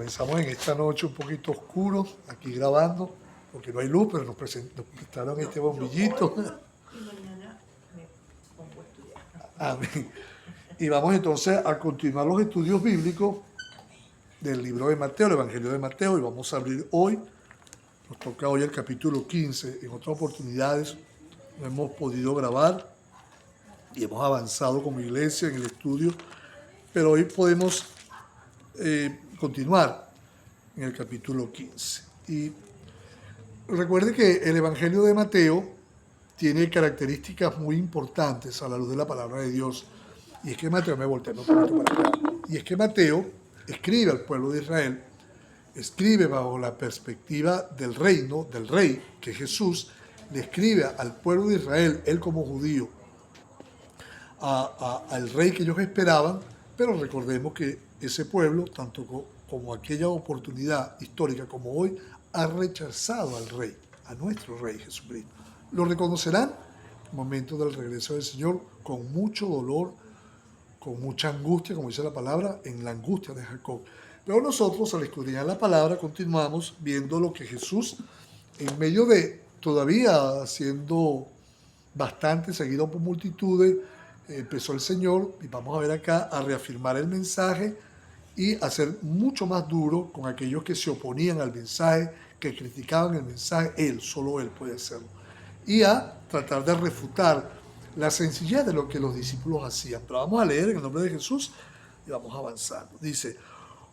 Comenzamos en esta noche un poquito oscuro, aquí grabando, porque no hay luz, pero nos prestaron este bombillito. Y mañana me pongo a estudiar. Amén. Y vamos entonces a continuar los estudios bíblicos del libro de Mateo, el Evangelio de Mateo, y vamos a abrir hoy, nos toca hoy el capítulo 15. En otras oportunidades no hemos podido grabar y hemos avanzado como iglesia en el estudio, pero hoy podemos continuar en el capítulo 15. Y recuerde que el Evangelio de Mateo tiene características muy importantes a la luz de la palabra de Dios. Y es que Mateo, me volteé un poquito para acá. Y es que Mateo escribe al pueblo de Israel, escribe bajo la perspectiva del reino, del rey, que Jesús, le escribe al pueblo de Israel, él como judío, al rey que ellos esperaban, pero recordemos que ese pueblo, tanto como aquella oportunidad histórica como hoy, ha rechazado al rey, a nuestro rey Jesucristo. Lo reconocerán en el momento del regreso del Señor con mucho dolor, con mucha angustia, como dice la palabra, en la angustia de Jacob. Pero nosotros, al escudriñar la palabra, continuamos viendo lo que Jesús, en medio de todavía siendo bastante seguido por multitudes, empezó el Señor, y vamos a ver acá, a reafirmar el mensaje y a ser mucho más duro con aquellos que se oponían al mensaje, que criticaban el mensaje. Solo Él puede hacerlo. Y a tratar de refutar la sencillez de lo que los discípulos hacían. Pero vamos a leer en el nombre de Jesús y vamos avanzando. Dice,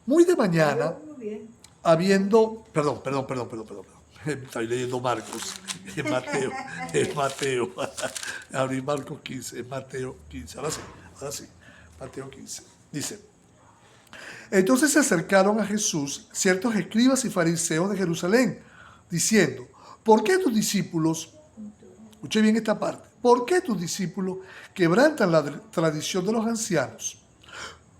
muy de mañana, habiendo... Perdón. Estoy leyendo Marcos, es Mateo. Abrí Marcos 15, es Mateo 15. Ahora sí, Mateo 15. Dice, entonces se acercaron a Jesús ciertos escribas y fariseos de Jerusalén, diciendo, ¿por qué tus discípulos, escuche bien esta parte, por qué tus discípulos quebrantan la tradición de los ancianos?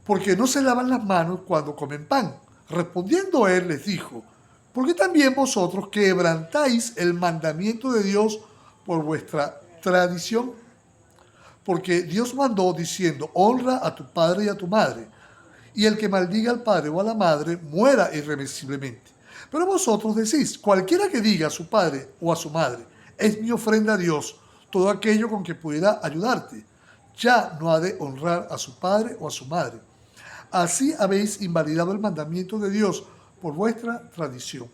Porque no se lavan las manos cuando comen pan. Respondiendo él les dijo, ¿por qué también vosotros quebrantáis el mandamiento de Dios por vuestra tradición? Porque Dios mandó diciendo, honra a tu padre y a tu madre, y el que maldiga al padre o a la madre muera irremisiblemente. Pero vosotros decís, cualquiera que diga a su padre o a su madre, es mi ofrenda a Dios, todo aquello con que pudiera ayudarte, ya no ha de honrar a su padre o a su madre. Así habéis invalidado el mandamiento de Dios por vuestra tradición.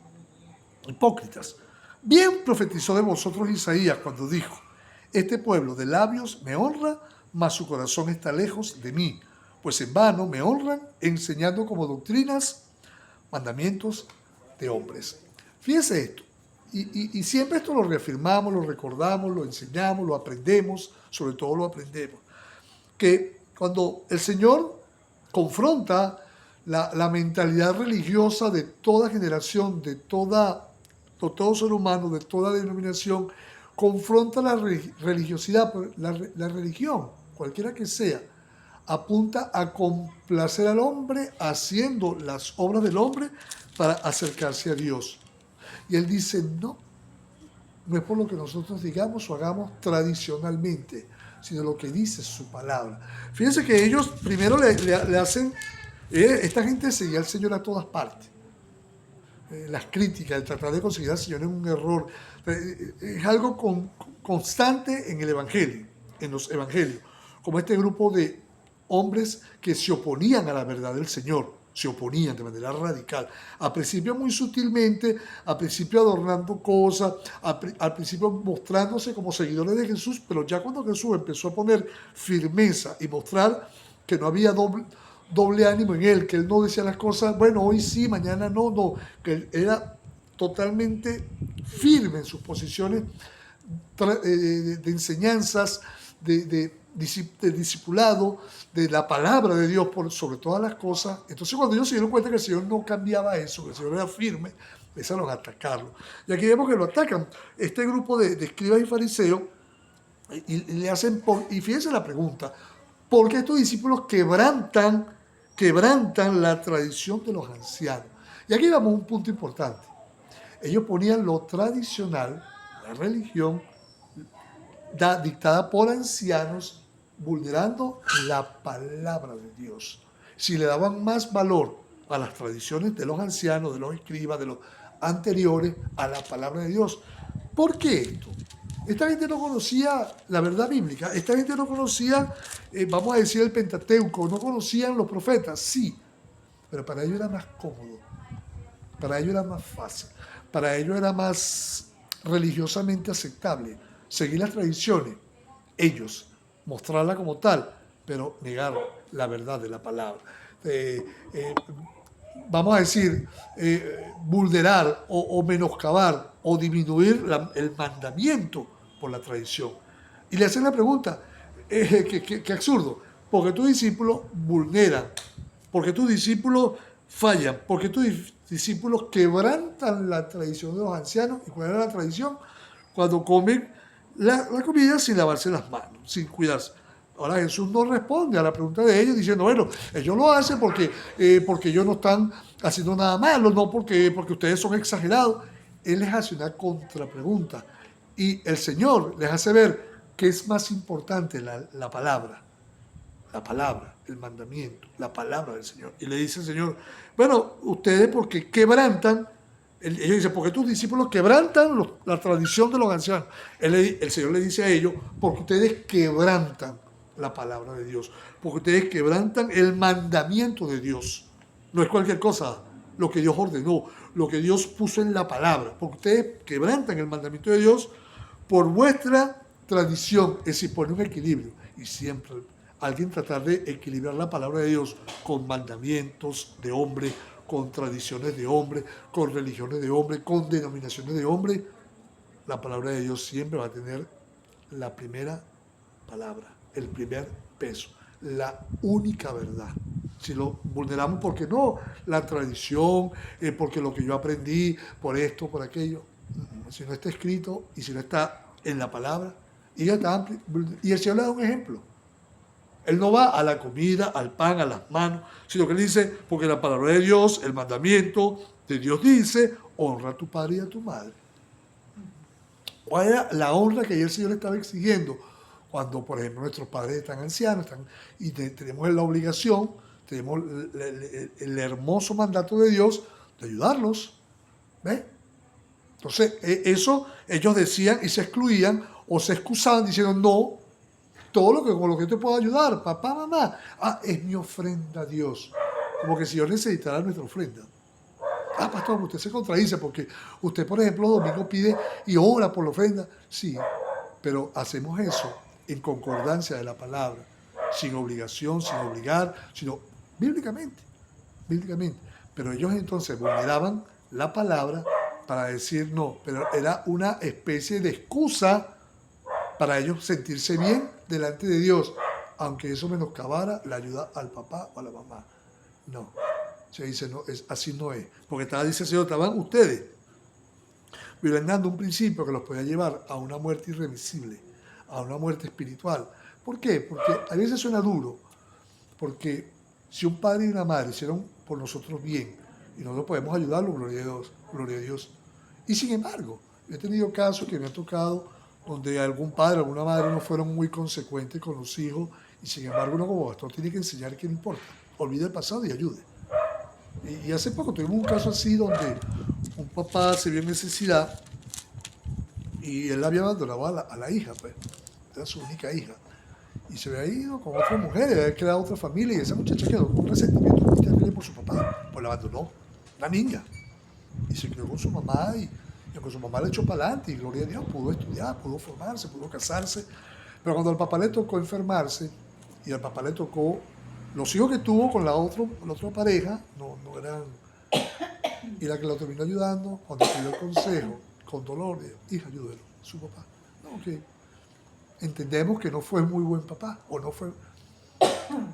Hipócritas, bien profetizó de vosotros Isaías cuando dijo, este pueblo de labios me honra, mas su corazón está lejos de mí, pues en vano me honran enseñando como doctrinas mandamientos de hombres. Fíjense esto, y siempre esto lo reafirmamos, lo recordamos, lo enseñamos, lo aprendemos, sobre todo lo aprendemos, que cuando el Señor confronta la mentalidad religiosa de toda generación, de todo ser humano, de toda denominación, confronta la religiosidad, la religión, cualquiera que sea, apunta a complacer al hombre haciendo las obras del hombre para acercarse a Dios. Y él dice, no es por lo que nosotros digamos o hagamos tradicionalmente, sino lo que dice su palabra. Fíjense que ellos primero le hacen, esta gente seguía al Señor a todas partes. Las críticas, el tratar de conseguir al Señor es un error. Es algo constante en el Evangelio, en los Evangelios, como este grupo de hombres que se oponían a la verdad del Señor, se oponían de manera radical, al principio muy sutilmente, al principio adornando cosas, al principio mostrándose como seguidores de Jesús, pero ya cuando Jesús empezó a poner firmeza y mostrar que no había doble ánimo en él, que él no decía las cosas, bueno, hoy sí, mañana no, que él era totalmente firme en sus posiciones de enseñanzas, de discipulado, de la palabra de Dios por sobre todas las cosas. Entonces cuando ellos se dieron cuenta que el Señor no cambiaba eso, que el Señor era firme, empezaron a atacarlo. Y aquí vemos que lo atacan este grupo de escribas y fariseos y le hacen, y fíjense la pregunta, ¿por qué estos discípulos quebrantan la tradición de los ancianos? Y aquí vamos a un punto importante. Ellos ponían lo tradicional, la religión, dictada por ancianos, vulnerando la palabra de Dios. Si le daban más valor a las tradiciones de los ancianos, de los escribas, de los anteriores a la palabra de Dios. ¿Por qué esto? Esta gente no conocía la verdad bíblica, esta gente no conocía, vamos a decir, el Pentateuco, no conocían los profetas, sí, pero para ellos era más cómodo, para ellos era más fácil, para ellos era más religiosamente aceptable seguir las tradiciones, ellos, mostrarla como tal, pero negar la verdad de la palabra. Vamos a decir, vulnerar o menoscabar o disminuir el mandamiento por la tradición. Y le hacen la pregunta, qué absurdo, porque tus discípulos vulneran, porque tus discípulos fallan, porque tus discípulos quebrantan la tradición de los ancianos. ¿Y cuál era la tradición? Cuando comen la comida sin lavarse las manos, sin cuidarse. Ahora Jesús no responde a la pregunta de ellos diciendo, bueno, ellos lo hacen porque ellos no están haciendo nada malo, no porque ustedes son exagerados. Él les hace una contrapregunta y el Señor les hace ver que es más importante la palabra, el mandamiento, la palabra del Señor. Y le dice el Señor, bueno, ustedes porque quebrantan, ellos dicen, porque tus discípulos quebrantan la tradición de los ancianos. El Señor le dice a ellos, porque ustedes quebrantan la palabra de Dios, porque ustedes quebrantan el mandamiento de Dios. No es cualquier cosa lo que Dios ordenó, lo que Dios puso en la palabra, porque ustedes quebrantan el mandamiento de Dios por vuestra tradición. Es decir, pone un equilibrio, y siempre alguien tratar de equilibrar la palabra de Dios con mandamientos de hombre, con tradiciones de hombre, con religiones de hombre, con denominaciones de hombre. La palabra de Dios siempre va a tener la primera palabra, el primer peso, la única verdad. Si lo vulneramos, porque no la tradición, porque lo que yo aprendí, por esto, por aquello, si no está escrito y si no está en la palabra, y el Señor le da un ejemplo. Él no va a la comida, al pan, a las manos, sino que él dice, porque la palabra de Dios, el mandamiento de Dios dice, honra a tu padre y a tu madre. ¿Cuál era la honra que el Señor estaba exigiendo? Cuando, por ejemplo, nuestros padres están ancianos y tenemos la obligación, tenemos el hermoso mandato de Dios de ayudarlos. ¿Ves? Entonces, eso ellos decían y se excluían o se excusaban diciendo, no, con lo que te puedo ayudar, papá, mamá, es mi ofrenda a Dios. Como que si yo necesitara nuestra ofrenda. Pastor, usted se contradice porque usted, por ejemplo, los domingos pide y ora por la ofrenda. Sí, pero hacemos eso en concordancia de la palabra, sin obligación, sin obligar, sino bíblicamente. Pero ellos entonces vulneraban la palabra para decir no, pero era una especie de excusa para ellos sentirse bien delante de Dios, aunque eso menoscabara la ayuda al papá o a la mamá. No, se dice, no, así no es, porque dice el Señor, estaban ustedes violentando un principio que los podía llevar a una muerte irreversible, a una muerte espiritual. ¿Por qué? Porque a veces suena duro, porque si un padre y una madre hicieron por nosotros bien, y nosotros podemos ayudarlo, gloria a Dios. Y sin embargo, he tenido casos que me han tocado donde algún padre, alguna madre no fueron muy consecuentes con los hijos, y sin embargo uno como pastor tiene que enseñar que no importa, olvide el pasado y ayude. Y hace poco tuvimos un caso así donde un papá se vio en necesidad y él había abandonado a la hija, pues, era su única hija, y se había ido con otra mujer, había creado otra familia, y esa muchacha quedó con un resentimiento muy terrible por su papá, pues la abandonó, una niña, y se crió con su mamá, y con su mamá le echó para adelante, y gloria a Dios, pudo estudiar, pudo formarse, pudo casarse, pero cuando al papá le tocó enfermarse, y al papá le tocó, los hijos que tuvo con la otra pareja, no eran, y la que lo terminó ayudando, cuando pidió el consejo, con dolor, dijo, hija, ayúdelo, su papá, no, que entendemos que no fue muy buen papá, o no fue,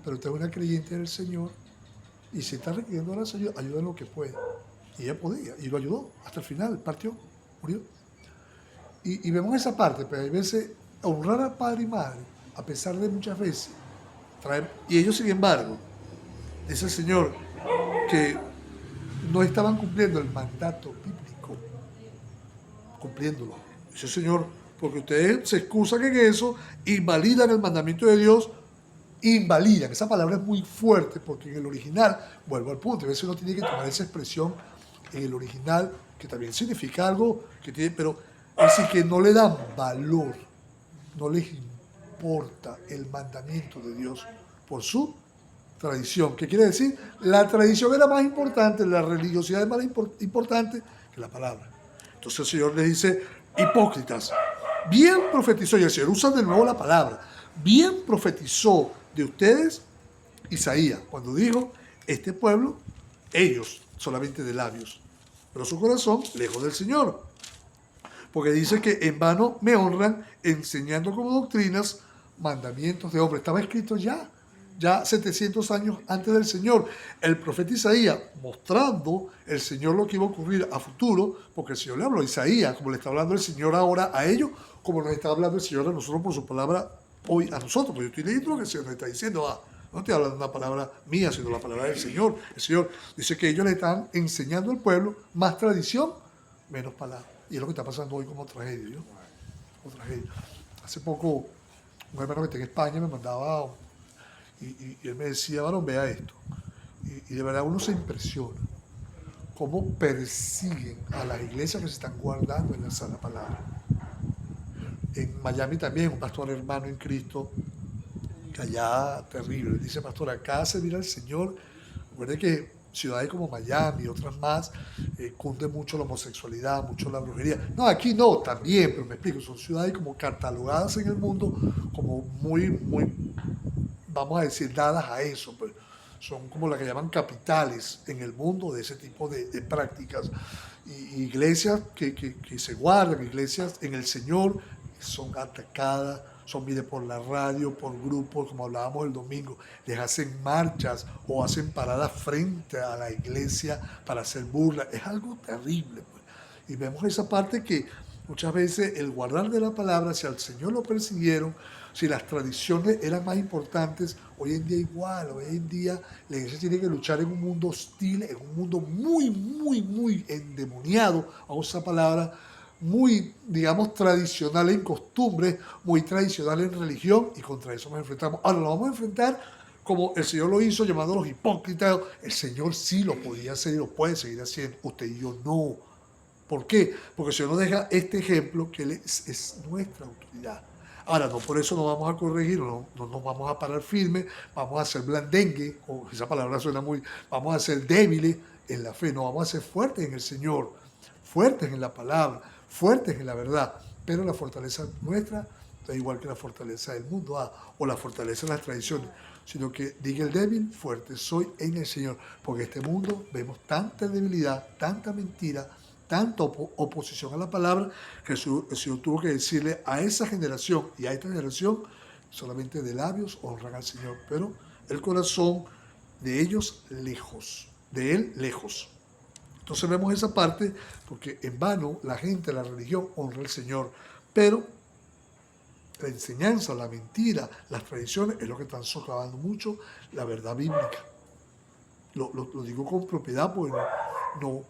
pero usted es una creyente del Señor, y si está requiriendo la ayuda en lo que pueda. Y ella podía, y lo ayudó hasta el final, partió, murió. Y vemos esa parte, pero hay veces honrar a padre y madre, a pesar de muchas veces, y ellos sin embargo, dice el Señor, que no estaban cumpliendo el mandato bíblico, cumpliéndolo. Dice el Señor, porque ustedes se excusan en eso, invalidan el mandamiento de Dios, invalidan. Esa palabra es muy fuerte porque en el original, vuelvo al punto, a veces uno tiene que tomar esa expresión en el original, que también significa algo que tiene, pero es decir, que no le dan valor, no les importa el mandamiento de Dios por su tradición. ¿Qué quiere decir? La tradición era más importante, la religiosidad es más importante que la palabra. Entonces el Señor les dice, hipócritas, bien profetizó, y el Señor usa de nuevo la palabra, bien profetizó de ustedes Isaías, cuando dijo, este pueblo, ellos solamente de labios, pero su corazón lejos del Señor. Porque dice que en vano me honran enseñando como doctrinas mandamientos de hombres. Estaba escrito ya 700 años antes del Señor. El profeta Isaías mostrando el Señor lo que iba a ocurrir a futuro, porque el Señor le habló a Isaías, como le está hablando el Señor ahora a ellos, como nos está hablando el Señor a nosotros por su palabra hoy a nosotros. Porque yo estoy leyendo lo que el Señor nos está diciendo. No estoy hablando de una palabra mía, sino la palabra del Señor. El Señor dice que ellos le están enseñando al pueblo más tradición, menos palabra. Y es lo que está pasando hoy como tragedia, ¿no? Como tragedia. Hace poco, un hermano que está en España me mandaba, y él me decía, varón, vea esto. Y de verdad uno se impresiona cómo persiguen a las iglesias que se están guardando en la sana palabra. En Miami también, un pastor hermano en Cristo, que allá terrible, dice, pastor, acá servir al Señor. Recuerde que ciudades como Miami y otras más cunde mucho la homosexualidad, mucho la brujería. No, aquí no, también, pero me explico, son ciudades como catalogadas en el mundo como muy, vamos a decir, dadas a eso, pues. Son como las que llaman capitales en el mundo de ese tipo de prácticas. Y iglesias que se guardan, iglesias en el Señor, son atacadas, son mire por la radio, por grupos, como hablábamos el domingo, les hacen marchas o hacen paradas frente a la iglesia para hacer burla. Es algo terrible, pues. Y vemos esa parte que muchas veces el guardar de la palabra, si al Señor lo persiguieron, si las tradiciones eran más importantes, hoy en día igual, hoy en día la iglesia tiene que luchar en un mundo hostil, en un mundo muy endemoniado, vamos a esa palabra, muy, digamos, tradicional en costumbres, muy tradicional en religión, y contra eso nos enfrentamos. Ahora lo vamos a enfrentar como el Señor lo hizo, llamando a los hipócritas. El Señor sí lo podía hacer y lo puede seguir haciendo, usted y yo no. ¿Por qué? Porque el Señor nos deja este ejemplo que Él es nuestra autoridad. Ahora, no por eso nos vamos a corregir, no nos vamos a parar firmes, vamos a ser blandengue, o esa palabra suena muy, vamos a ser débiles en la fe, no, vamos a ser fuertes en el Señor, fuertes en la palabra, fuertes en la verdad, pero la fortaleza nuestra es igual que la fortaleza del mundo, o la fortaleza de las tradiciones, sino que diga el débil, fuerte soy en el Señor, porque en este mundo vemos tanta debilidad, tanta mentira, tanta oposición a la palabra, que el Señor tuvo que decirle a esa generación y a esta generación, solamente de labios honran al Señor, pero el corazón de ellos lejos, de Él lejos. Entonces vemos esa parte, porque en vano la gente, la religión honra al Señor, pero la enseñanza, la mentira, las tradiciones es lo que están socavando mucho la verdad bíblica. Lo digo con propiedad porque no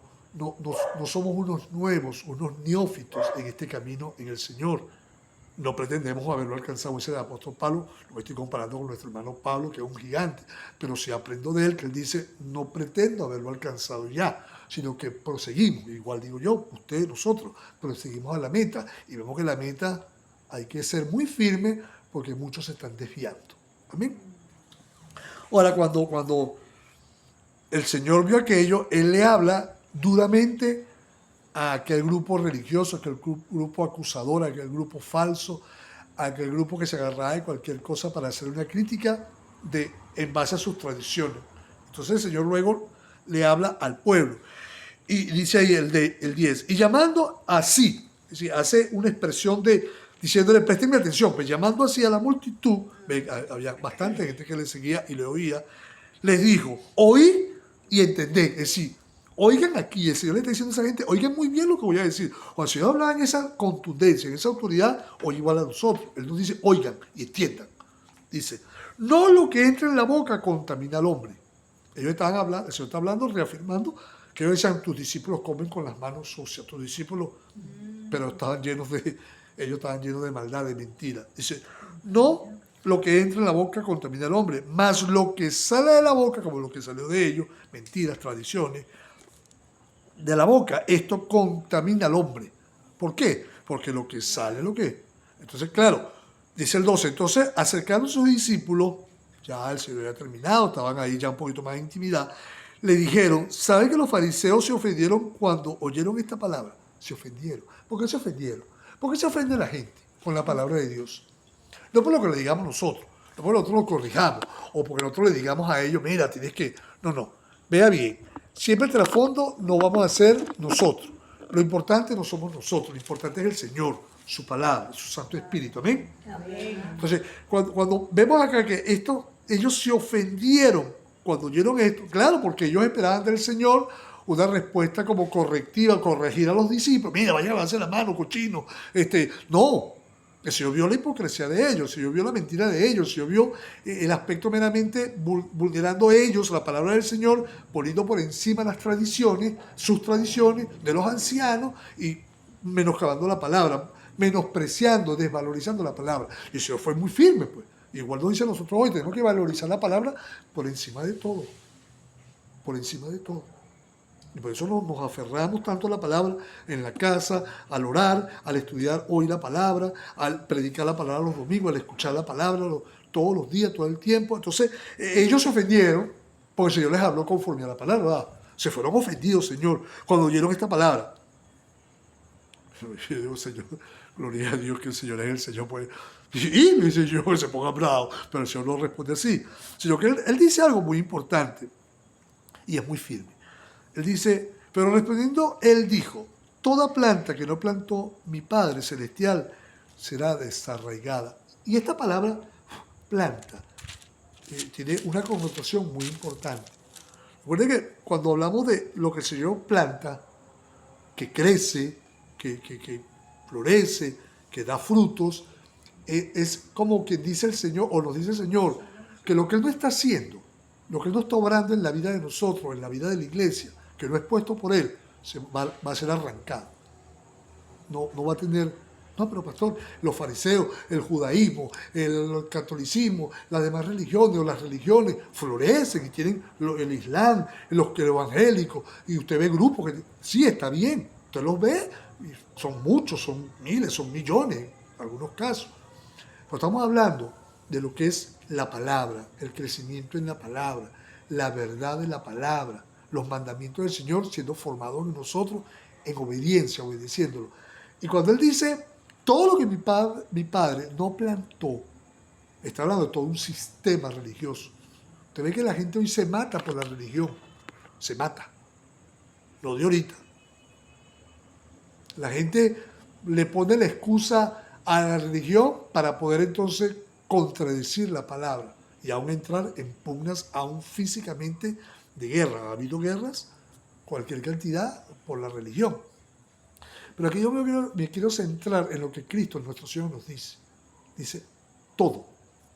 somos unos nuevos, unos neófitos en este camino en el Señor. No pretendemos haberlo alcanzado. Ese de apóstol Pablo, lo estoy comparando con nuestro hermano Pablo, que es un gigante, pero si aprendo de él, que él dice, no pretendo haberlo alcanzado ya, sino que proseguimos, igual digo yo, ustedes, nosotros, proseguimos a la meta, y vemos que la meta hay que ser muy firme, porque muchos se están desviando. Amén. Ahora, cuando el Señor vio aquello, Él le habla duramente a aquel grupo religioso, a aquel grupo acusador, a aquel grupo falso, a aquel grupo que se agarraba de cualquier cosa para hacer una crítica en base a sus tradiciones. Entonces el Señor luego le habla al pueblo. Y dice ahí el 10, y llamando así, es decir, hace una expresión diciéndole, prestenme atención, pues llamando así a la multitud, había bastante gente que le seguía y le oía, les dijo, oí y entended, es decir, oigan aquí, el Señor le está diciendo a esa gente, oigan muy bien lo que voy a decir. Cuando el Señor hablaba en esa contundencia, en esa autoridad, oye igual a nosotros. Él nos dice, oigan y entiendan. Dice, no lo que entra en la boca contamina al hombre. Ellos estaban hablando, el Señor está hablando, reafirmando, que ellos decían, tus discípulos comen con las manos sucias, tus discípulos, pero ellos estaban llenos de maldad, de mentira. Dice, no lo que entra en la boca contamina al hombre, mas lo que sale de la boca, como lo que salió de ellos, mentiras, tradiciones, de la boca, esto contamina al hombre. ¿Por qué? Porque lo que sale, lo que. Entonces, claro, dice el 12, entonces acercaron sus discípulos, ya el Señor había terminado, estaban ahí ya un poquito más de intimidad, le dijeron, ¿saben que los fariseos se ofendieron cuando oyeron esta palabra? Se ofendieron. ¿Por qué se ofendieron? ¿Por qué se ofende la gente con la palabra de Dios? No por lo que le digamos nosotros, no porque nosotros lo corrijamos, o porque nosotros le digamos a ellos, mira, tienes que... No, no, vea bien, siempre el trasfondo no vamos a ser nosotros. Lo importante no somos nosotros, lo importante es el Señor, su palabra, su Santo Espíritu. ¿Amén? Amén. Entonces, cuando vemos acá que ellos se ofendieron cuando oyeron esto, claro, porque ellos esperaban del Señor una respuesta como correctiva, corregir a los discípulos. Mira, vayan a lavarse la mano, cochino. No, el Señor vio la hipocresía de ellos, el Señor vio la mentira de ellos, el Señor vio el aspecto meramente vulnerando ellos la palabra del Señor, poniendo por encima las tradiciones, sus tradiciones de los ancianos y menoscabando la palabra, menospreciando, desvalorizando la palabra. Y el Señor fue muy firme, pues. Igual nos dice a nosotros hoy, tenemos que valorizar la palabra por encima de todo. Por encima de todo. Y por eso nos aferramos tanto a la palabra en la casa, al orar, al estudiar hoy la palabra, al predicar la palabra los domingos, al escuchar la palabra todos los días, todo el tiempo. Entonces, ellos se ofendieron porque el Señor les habló conforme a la palabra, ¿verdad? Se fueron ofendidos, Señor, cuando oyeron esta palabra. Yo digo, Señor, gloria a Dios que el Señor es el Señor, pues. Y mi Señor se ponga bravo, pero el Señor no responde así. Sino que él dice algo muy importante y es muy firme. Él dice, pero respondiendo, él dijo, toda planta que no plantó mi Padre Celestial será desarraigada. Y esta palabra, planta, tiene una connotación muy importante. Recuerden que cuando hablamos de lo que el Señor planta, que crece, que florece, que da frutos, es como quien dice el Señor, o nos dice el Señor, que lo que Él no está haciendo, lo que Él no está obrando en la vida de nosotros, en la vida de la iglesia, que no es puesto por Él, va a ser arrancado. No va a tener... No, pero pastor, los fariseos, el judaísmo, el catolicismo, las demás religiones o las religiones florecen y tienen el islam, los evangélicos, y usted ve grupos que... Sí, está bien, usted los ve, y son muchos, son miles, son millones, en algunos casos. Pero estamos hablando de lo que es la palabra, el crecimiento en la palabra, la verdad de la palabra, los mandamientos del Señor siendo formados en nosotros en obediencia, obedeciéndolo. Y cuando Él dice, todo lo que mi padre no plantó, está hablando de todo un sistema religioso. Usted ve que la gente hoy se mata por la religión, se mata, no de ahorita. La gente le pone la excusa a la religión para poder entonces contradecir la palabra y aún entrar en pugnas aún físicamente de guerra. Ha habido guerras, cualquier cantidad, por la religión. Pero aquí yo me quiero centrar en lo que Cristo, nuestro Señor, nos dice. Dice todo.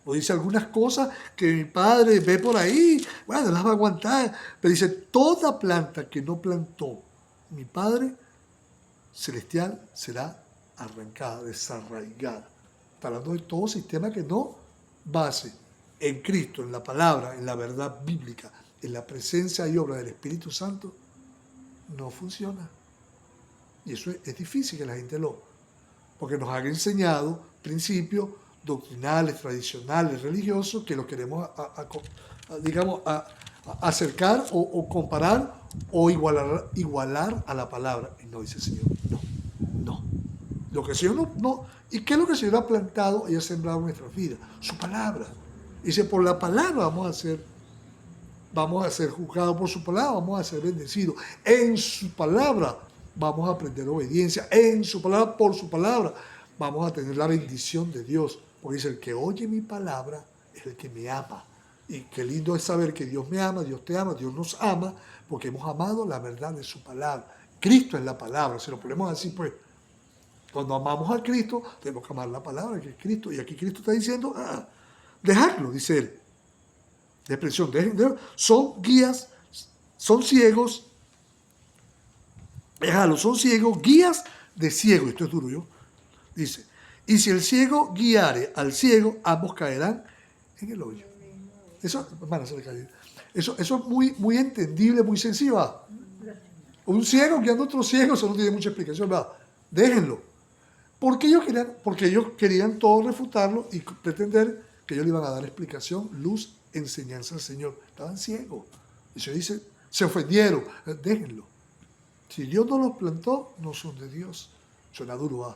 O dice algunas cosas que mi Padre ve por ahí, bueno, las va a aguantar. Pero dice, toda planta que no plantó mi Padre Celestial será arrancada, desarraigada. Está hablando de todo sistema que no base en Cristo, en la palabra, en la verdad bíblica, en la presencia y obra del Espíritu Santo, no funciona. Y eso es difícil que la gente porque nos han enseñado principios doctrinales, tradicionales, religiosos, que lo queremos, acercar o comparar o igualar a la palabra. Y no, dice el Señor, no. Lo que el Señor no. ¿Y qué es lo que el Señor ha plantado y ha sembrado en nuestras vidas? Su palabra. Dice, por la palabra vamos a ser juzgados, por su palabra vamos a ser bendecidos. En su palabra vamos a aprender obediencia. En su palabra, por su palabra, vamos a tener la bendición de Dios. Porque dice, el que oye mi palabra es el que me ama. Y qué lindo es saber que Dios me ama, Dios te ama, Dios nos ama, porque hemos amado la verdad de su palabra. Cristo es la palabra, si lo ponemos así, pues, cuando amamos a Cristo, tenemos que amar la palabra, que es Cristo. Y aquí Cristo está diciendo, dejadlo, dice Él. De expresión, son guías, son ciegos, déjalo, son ciegos, guías de ciegos. Esto es duro, yo. Dice, Y si el ciego guiare al ciego, ambos caerán en el hoyo. Eso, hermano, se le cayó. Eso es muy entendible, muy sencillo. ¿Va? Un ciego guiando a otro ciego, eso no tiene mucha explicación. ¿Va? Déjenlo. Porque ellos querían todos refutarlo y pretender que ellos le iban a dar explicación, luz, enseñanza al Señor. Estaban ciegos. Y se dice, se ofendieron. Déjenlo. Si Dios no los plantó, no son de Dios. Suena duro,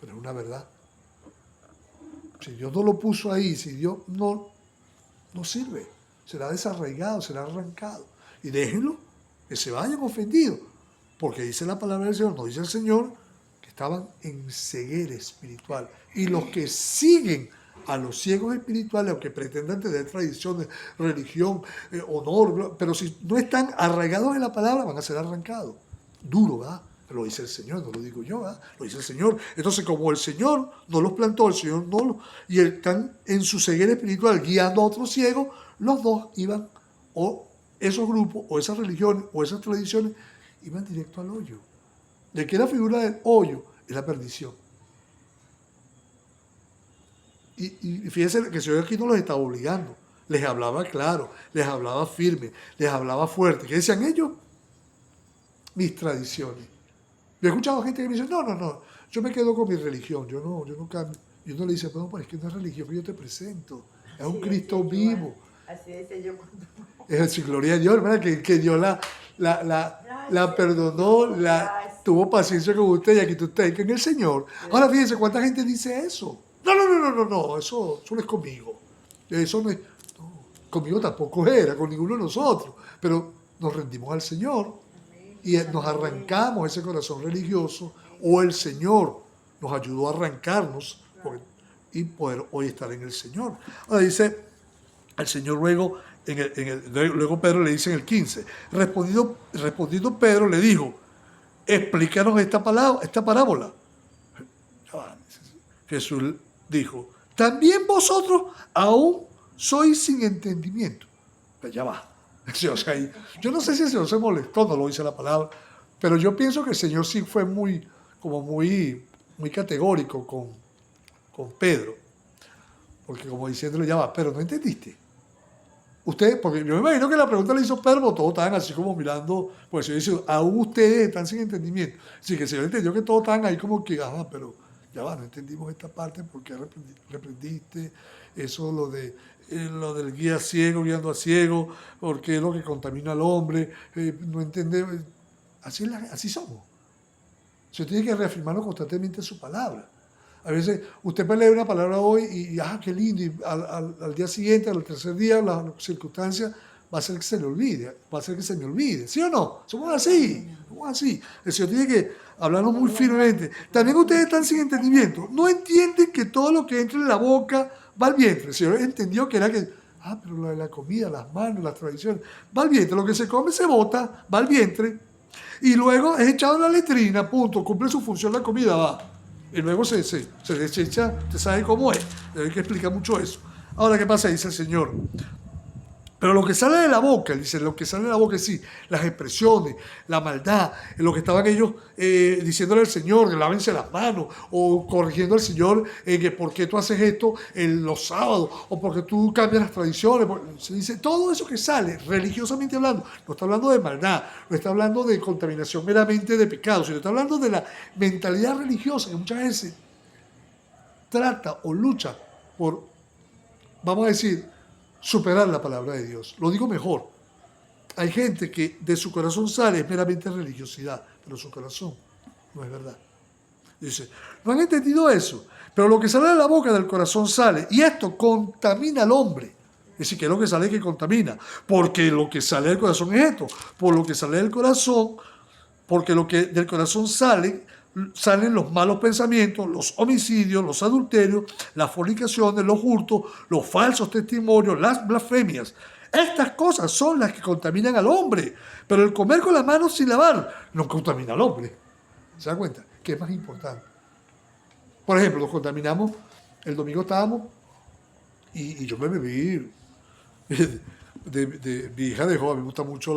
pero es una verdad. Si Dios no lo puso ahí, si Dios no sirve, será desarraigado, será arrancado. Y déjenlo, que se vayan ofendidos. Porque dice la palabra del Señor, no dice el Señor, que estaban en ceguera espiritual. Y los que siguen a los ciegos espirituales, o que pretendan tener tradiciones, religión, honor, pero si no están arraigados en la palabra, van a ser arrancados. Duro, ¿verdad? Lo dice el Señor, no lo digo yo, ¿verdad? Lo dice el Señor. Entonces, como el Señor no los plantó, el Señor no los... Y están en su ceguera espiritual guiando a otros ciegos, los dos iban, o esos grupos, o esas religiones, o esas tradiciones, iban directo al hoyo. ¿De qué la figura del hoyo? Es la perdición. Y fíjense que el Señor aquí no los estaba obligando. Les hablaba claro, les hablaba firme, les hablaba fuerte. ¿Qué decían ellos? Mis tradiciones. Yo he escuchado gente que me dice, no, yo me quedo con mi religión, yo no cambio. Y uno le dice, no, pero es que no es religión que yo te presento, es un Cristo vivo. Así decía yo cuando... Es decir, gloria a Dios, hermana, que Dios la perdonó, tuvo paciencia con usted y aquí tú estás en el Señor. Ahora fíjense, ¿cuánta gente dice eso? No, eso no es conmigo. Eso no es, no, conmigo tampoco era, con ninguno de nosotros. Pero nos rendimos al Señor. Y nos arrancamos ese corazón religioso, o el Señor nos ayudó a arrancarnos y poder hoy estar en el Señor. Ahora dice el Señor luego, luego Pedro le dice en el 15, respondiendo Pedro le dijo, explícanos esta parábola. Jesús dijo, también vosotros aún sois sin entendimiento. Pues ya va. Sí, o sea, yo no sé si el Señor se molestó, no lo dice la palabra, pero yo pienso que el Señor sí fue muy categórico con Pedro, porque como diciéndole, ya va, pero no entendiste. Ustedes, porque yo me imagino que la pregunta le hizo Pedro, todos estaban así como mirando, pues el Señor dice, aún ustedes están sin entendimiento. Sí, que el Señor entendió que todos estaban ahí como que, pero ya va, no entendimos esta parte, ¿por qué reprendiste? Eso lo del guía ciego, guiando a ciego, porque es lo que contamina al hombre, no entendemos. Así somos. Usted tiene que reafirmarnos constantemente su palabra. A veces usted puede leer una palabra hoy y qué lindo, y al día siguiente, al tercer día, la circunstancia va a ser que se le olvide, va a ser que se me olvide. ¿Sí o no? Somos así. El Señor tiene que hablarnos muy firmemente. También ustedes están sin entendimiento. No entienden que todo lo que entra en la boca va al vientre. El Señor entendió que era que, pero lo de la comida, las manos, las tradiciones, va al vientre. Lo que se come se bota, va al vientre. Y luego es echado en la letrina, punto, cumple su función la comida, va. Y luego se desecha, usted sabe cómo es. Hay que explicar mucho eso. Ahora, ¿qué pasa? Dice el Señor. Pero lo que sale de la boca, dice, lo que sale de la boca, sí, las expresiones, la maldad, lo que estaban ellos diciéndole al Señor, que lávense las manos, o corrigiendo al Señor, que por qué tú haces esto en los sábados, o porque tú cambias las tradiciones. Se dice, todo eso que sale, religiosamente hablando, no está hablando de maldad, no está hablando de contaminación meramente de pecado, sino está hablando de la mentalidad religiosa que muchas veces trata o lucha por, vamos a decir, superar la palabra de Dios. Lo digo mejor. Hay gente que de su corazón sale es meramente religiosidad, pero su corazón no es verdad. Dice, no han entendido eso, pero lo que sale de la boca del corazón sale, y esto contamina al hombre. Es decir, que es lo que sale que contamina, porque lo que sale del corazón es esto, por lo que sale del corazón, porque lo que del corazón salen los malos pensamientos, los homicidios, los adulterios, las fornicaciones, los hurtos, los falsos testimonios, las blasfemias. Estas cosas son las que contaminan al hombre, pero el comer con las manos sin lavar no contamina al hombre. ¿Se da cuenta? ¿Qué es más importante? Por ejemplo, nos contaminamos, el domingo estábamos y yo me bebí, mi hija dejó, a mí me gusta mucho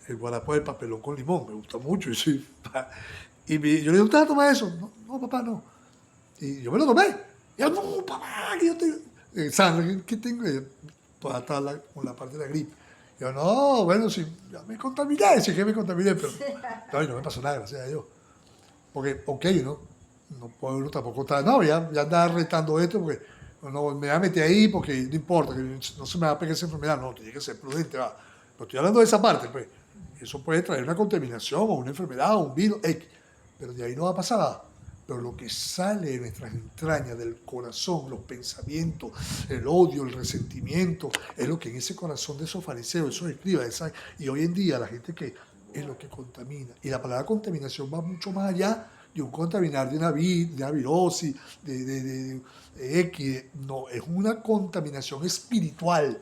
el guarapo del papelón con limón, me gusta mucho. Y yo le digo, ¿usted va a tomar eso? No, papá, no. Y yo me lo tomé. Y yo, no, papá, que yo tengo sangre, ¿qué tengo? Toda está con la parte de la gripe. Yo, no, bueno, si ya me contaminé, sí que me contaminé, pero no me pasó nada, gracias a Dios. Porque, ok, no puedo uno tampoco estar, no, ya andaba retando esto, porque no me voy a meter ahí, porque no importa, que no se me va a pegar esa enfermedad, no, tiene que ser prudente, va. Pero estoy hablando de esa parte, pues. Eso puede traer una contaminación, o una enfermedad, o un virus, pero de ahí no va a pasar nada. Pero lo que sale de nuestras entrañas, del corazón, los pensamientos, el odio, el resentimiento, es lo que en ese corazón de esos fariseos, esos escribas, y hoy en día la gente que es lo que contamina. Y la palabra contaminación va mucho más allá de un contaminar de una virosis, de X. No, es una contaminación espiritual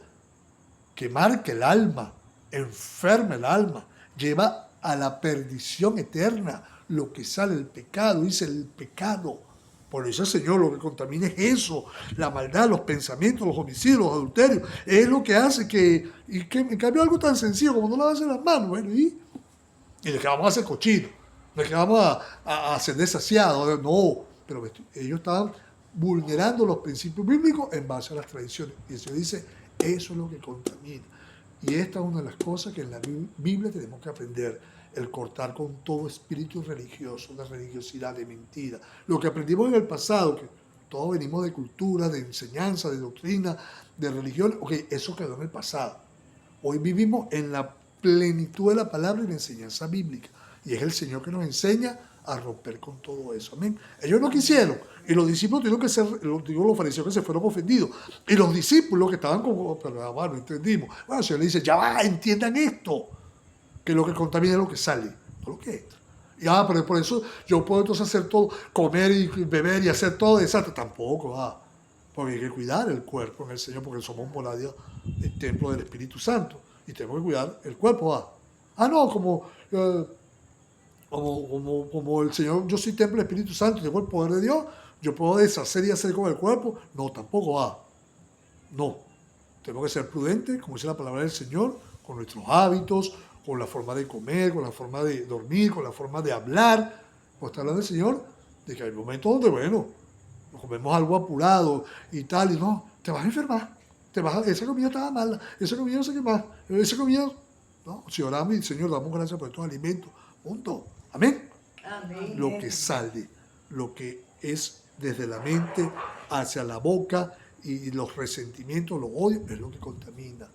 que marca el alma, enferma el alma, lleva a la perdición eterna. Lo que sale del pecado, dice el pecado. Por eso, Señor, lo que contamina es eso, la maldad, los pensamientos, los homicidios, los adulterios. Es lo que hace que en cambio algo tan sencillo como no lavarse las manos, bueno, y de que vamos a hacer cochino, de que vamos a hacer desasiados, no, pero ellos estaban vulnerando los principios bíblicos en base a las tradiciones. Y el Señor dice, eso es lo que contamina. Y esta es una de las cosas que en la Biblia tenemos que aprender, el cortar con todo espíritu religioso, de religiosidad, de mentira. Lo que aprendimos en el pasado, que todos venimos de cultura, de enseñanza, de doctrina, de religión, ok, eso quedó en el pasado. Hoy vivimos en la plenitud de la palabra y la enseñanza bíblica. Y es el Señor que nos enseña a romper con todo eso. Amén. Ellos no quisieron. Y los discípulos tuvieron que ser, los fariseos que se fueron ofendidos. Y los discípulos que estaban como, pero bueno, entendimos. Bueno, el Señor le dice, ya va, entiendan esto. Que lo que contamina es lo que sale, no lo que entra. Y pero por eso yo puedo entonces hacer todo, comer y beber y hacer todo desastre. Tampoco, porque hay que cuidar el cuerpo en el Señor, porque somos morada, el templo del Espíritu Santo. Y tenemos que cuidar el cuerpo, no, como el Señor, yo soy templo del Espíritu Santo, tengo el poder de Dios, yo puedo deshacer y hacer con el cuerpo. No, tampoco no. Tenemos que ser prudentes, como dice la palabra del Señor, con nuestros hábitos, con la forma de comer, con la forma de dormir, con la forma de hablar. Pues está hablando el Señor de que hay momentos donde, bueno, nos comemos algo apurado y tal, y no, te vas a enfermar, esa comida estaba mala, esa comida no sé qué más, esa comida, no, si oramos y Señor, damos gracias por estos alimentos, punto, amén. Amén. Lo que sale, lo que es desde la mente hacia la boca y los resentimientos, los odios, es lo que contamina.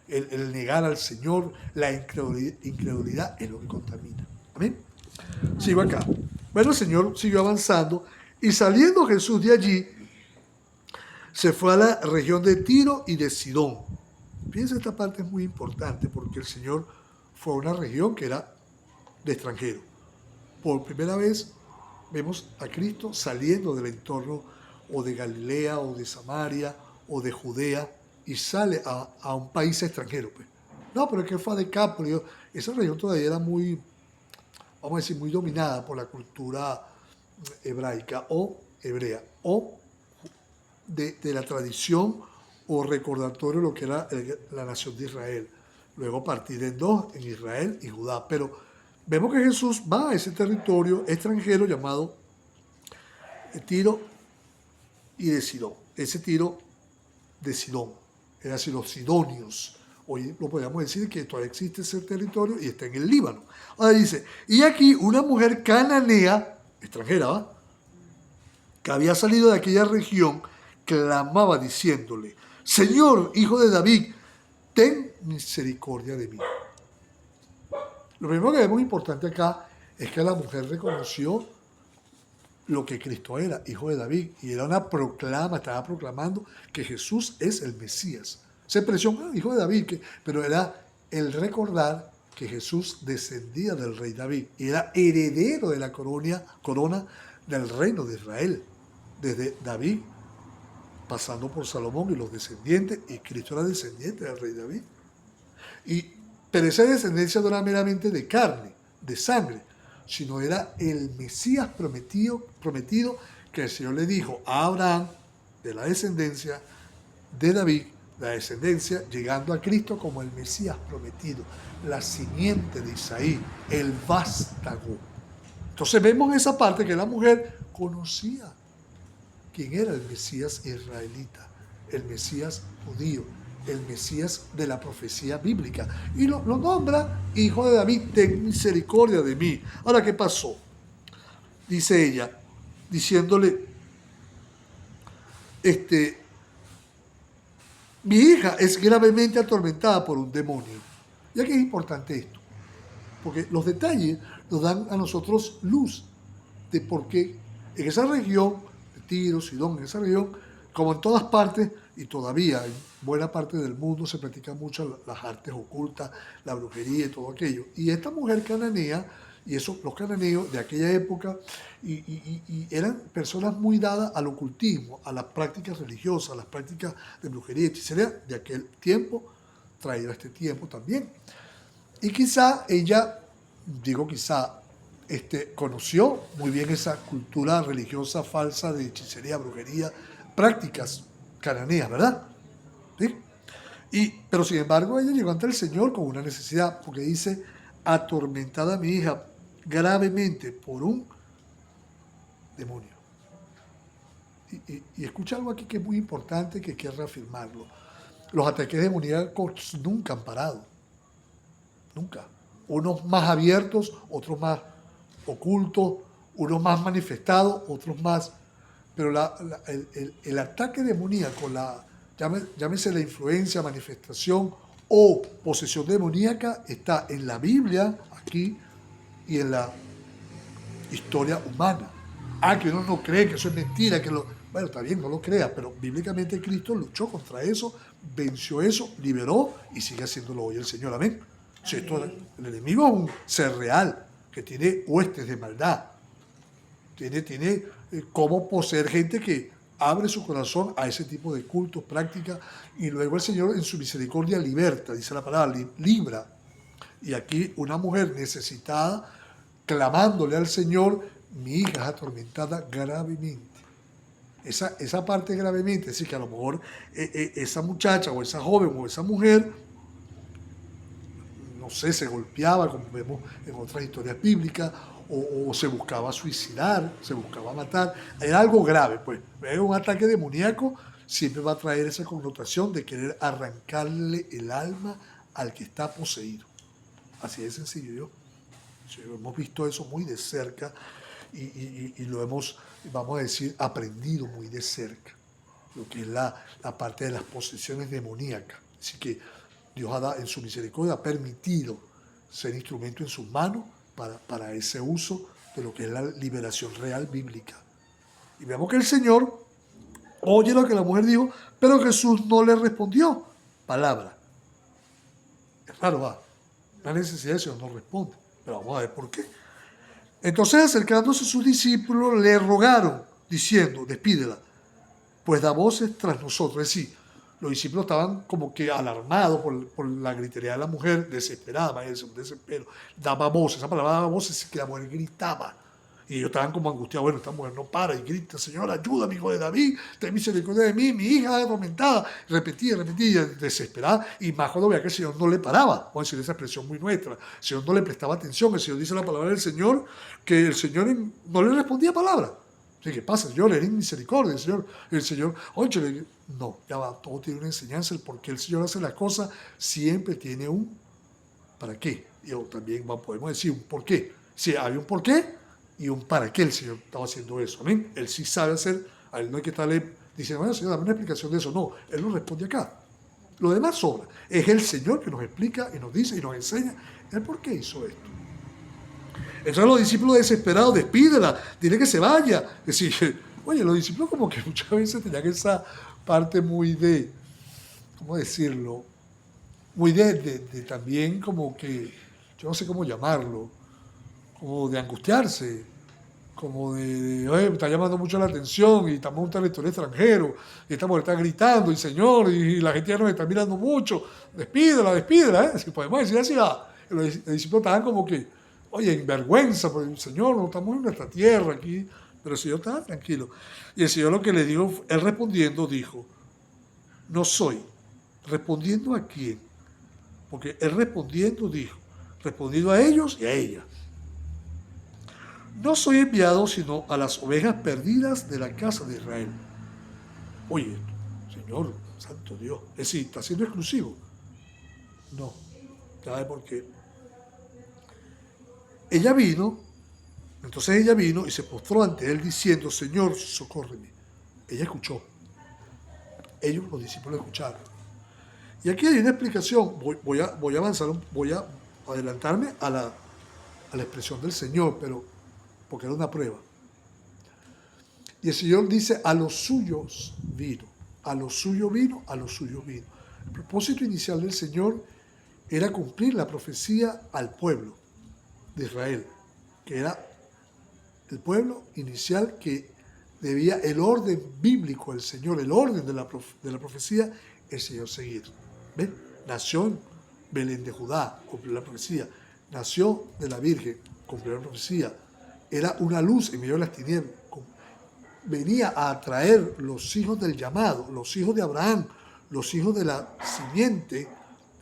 El negar al Señor, la incredulidad es lo que contamina. Amén. Sigo acá. Bueno, el Señor siguió avanzando y saliendo Jesús de allí, se fue a la región de Tiro y de Sidón. Fíjense, esta parte es muy importante porque el Señor fue a una región que era de extranjeros. Por primera vez vemos a Cristo saliendo del entorno o de Galilea o de Samaria o de Judea y sale a un país extranjero. Pues. No, pero es que fue a Decápolis. Esa región todavía era muy, vamos a decir, muy dominada por la cultura hebraica o hebrea o de la tradición o recordatorio de lo que era la nación de Israel. Luego partir en dos, en Israel y Judá. Pero vemos que Jesús va a ese territorio extranjero llamado Tiro y de Sidón. Ese Tiro de Sidón, era así los sidonios. Hoy lo podríamos decir que todavía existe ese territorio y está en el Líbano. Ahora dice, y aquí una mujer cananea, extranjera, que había salido de aquella región, clamaba diciéndole, Señor, hijo de David, ten misericordia de mí. Lo primero que vemos importante acá es que la mujer reconoció lo que Cristo era, hijo de David, y era una proclama, estaba proclamando que Jesús es el Mesías. Esa expresión, hijo de David, pero era el recordar que Jesús descendía del rey David y era heredero de la corona del reino de Israel, desde David, pasando por Salomón y los descendientes, y Cristo era descendiente del rey David. Pero esa descendencia no era meramente de carne, de sangre, sino era el Mesías prometido que el Señor le dijo a Abraham, de la descendencia de David, la descendencia, llegando a Cristo como el Mesías prometido, la simiente de Isaí, el vástago. Entonces vemos esa parte que la mujer conocía quién era el Mesías israelita, el Mesías judío, el Mesías de la profecía bíblica. Y lo nombra hijo de David, ten misericordia de mí. Ahora, ¿qué pasó? Dice ella, diciéndole, mi hija es gravemente atormentada por un demonio. Y aquí es importante esto, porque los detalles nos dan a nosotros luz de por qué en esa región, de Tiro, Sidón, en esa región, como en todas partes, y todavía en buena parte del mundo se practican mucho las artes ocultas, la brujería y todo aquello. Y esta mujer cananea, y eso, los cananeos de aquella época, y eran personas muy dadas al ocultismo, a las prácticas religiosas, a las prácticas de brujería y hechicería de aquel tiempo, traído a este tiempo también. Y quizá ella, digo quizá, conoció muy bien esa cultura religiosa falsa de hechicería, brujería, prácticas cananeas, ¿verdad? ¿Sí? Pero sin embargo ella llegó ante el Señor con una necesidad, porque dice, atormentada mi hija gravemente por un demonio. Y escucha algo aquí que es muy importante, que quiero reafirmarlo. Los ataques demoníacos nunca han parado. Nunca. Unos más abiertos, otros más ocultos, unos más manifestados, otros más. Pero el ataque demoníaco, llámese la influencia, manifestación o posesión demoníaca, está en la Biblia, aquí, y en la historia humana. Que uno no cree, que eso es mentira, bueno, está bien, no lo crea, pero bíblicamente Cristo luchó contra eso, venció eso, liberó y sigue haciéndolo hoy el Señor. Amén. Si el enemigo es un ser real, que tiene huestes de maldad, tiene cómo poseer gente que abre su corazón a ese tipo de cultos, prácticas, y luego el Señor en su misericordia liberta, dice la palabra, libra. Y aquí una mujer necesitada, clamándole al Señor, mi hija es atormentada gravemente. Esa parte gravemente, es decir, que a lo mejor esa muchacha o esa joven o esa mujer, no sé, se golpeaba, como vemos en otras historias bíblicas, o se buscaba suicidar, se buscaba matar. Era algo grave, pues. Un ataque demoníaco siempre va a traer esa connotación de querer arrancarle el alma al que está poseído. Así de sencillo. Hemos visto eso muy de cerca y lo hemos, vamos a decir, aprendido muy de cerca, lo que es la parte de las posesiones demoníacas. Así que Dios en su misericordia ha permitido ser instrumento en sus manos para ese uso de lo que es la liberación real bíblica. Y vemos que el Señor oye lo que la mujer dijo, pero Jesús no le respondió palabra. Es raro, ¿va? La necesidad, el Señor no responde, pero vamos a ver por qué. Entonces, acercándose a sus discípulos, le rogaron, diciendo, despídela, pues da voces tras nosotros. Es decir, los discípulos estaban como que alarmados por la gritería de la mujer, desesperada, un desespero. Daba voces, esa palabra daba voces, es que la mujer gritaba. Y ellos estaban como angustiados, bueno, esta mujer no para y grita, Señor, ayúdame, hijo de David, ten misericordia de mí, mi hija es atormentada. Repetía, desesperada, y más cuando veía que el Señor no le paraba. Vamos a decir esa expresión muy nuestra. El Señor no le prestaba atención, el Señor dice la palabra del Señor, que el Señor no le respondía palabra. ¿Qué pasa? Señor, le di misericordia, el Señor, oye, no, ya va, todo tiene una enseñanza, el por qué el Señor hace las cosas, siempre tiene un para qué. Y también podemos decir un por qué. Sí, hay un por qué y un para qué el Señor estaba haciendo eso. Amén. Él sí sabe hacer, a él no hay que estarle diciendo, bueno, Señor, dame una explicación de eso. No, Él nos responde acá. Lo demás sobra. Es el Señor que nos explica y nos dice y nos enseña el por qué hizo esto. Entonces los discípulos desesperados, despídela, dile que se vaya. Es decir, oye, los discípulos como que muchas veces tenían esa parte muy de, ¿cómo decirlo? Muy de también como que, yo no sé cómo llamarlo, como de angustiarse, como oye, me está llamando mucho la atención y estamos en un territorio extranjero y esta mujer está gritando y Señor, y la gente ya nos está mirando mucho, despídela, si podemos decir así, los discípulos estaban como que, oye, en vergüenza, porque Señor, no estamos en nuestra tierra aquí, pero el Señor estaba tranquilo. Y el Señor lo que le dijo, él respondiendo dijo, no soy. ¿Respondiendo a quién? Porque él respondiendo dijo, respondiendo a ellos y a ella. no soy enviado sino a las ovejas perdidas de la casa de Israel. Oye, Señor, santo Dios, es decir, está siendo exclusivo. No, ¿sabe por qué? Entonces ella vino y se postró ante él diciendo, Señor, socórreme. Ella escuchó. Ellos, los discípulos, escucharon. Y aquí hay una explicación. Voy a avanzar, voy a adelantarme a la expresión del Señor, pero porque era una prueba. Y el Señor dice, a los suyos vino. A los suyos vino, a los suyos vino. El propósito inicial del Señor era cumplir la profecía al pueblo de Israel, que era el pueblo inicial que debía el orden bíblico del Señor, el orden de la profecía, el Señor seguir. ¿Ven? Nació en Belén de Judá, cumplió la profecía. Nació de la Virgen, cumplió la profecía. Era una luz en medio de las tinieblas. Venía a atraer los hijos del llamado, los hijos de Abraham, los hijos de la simiente,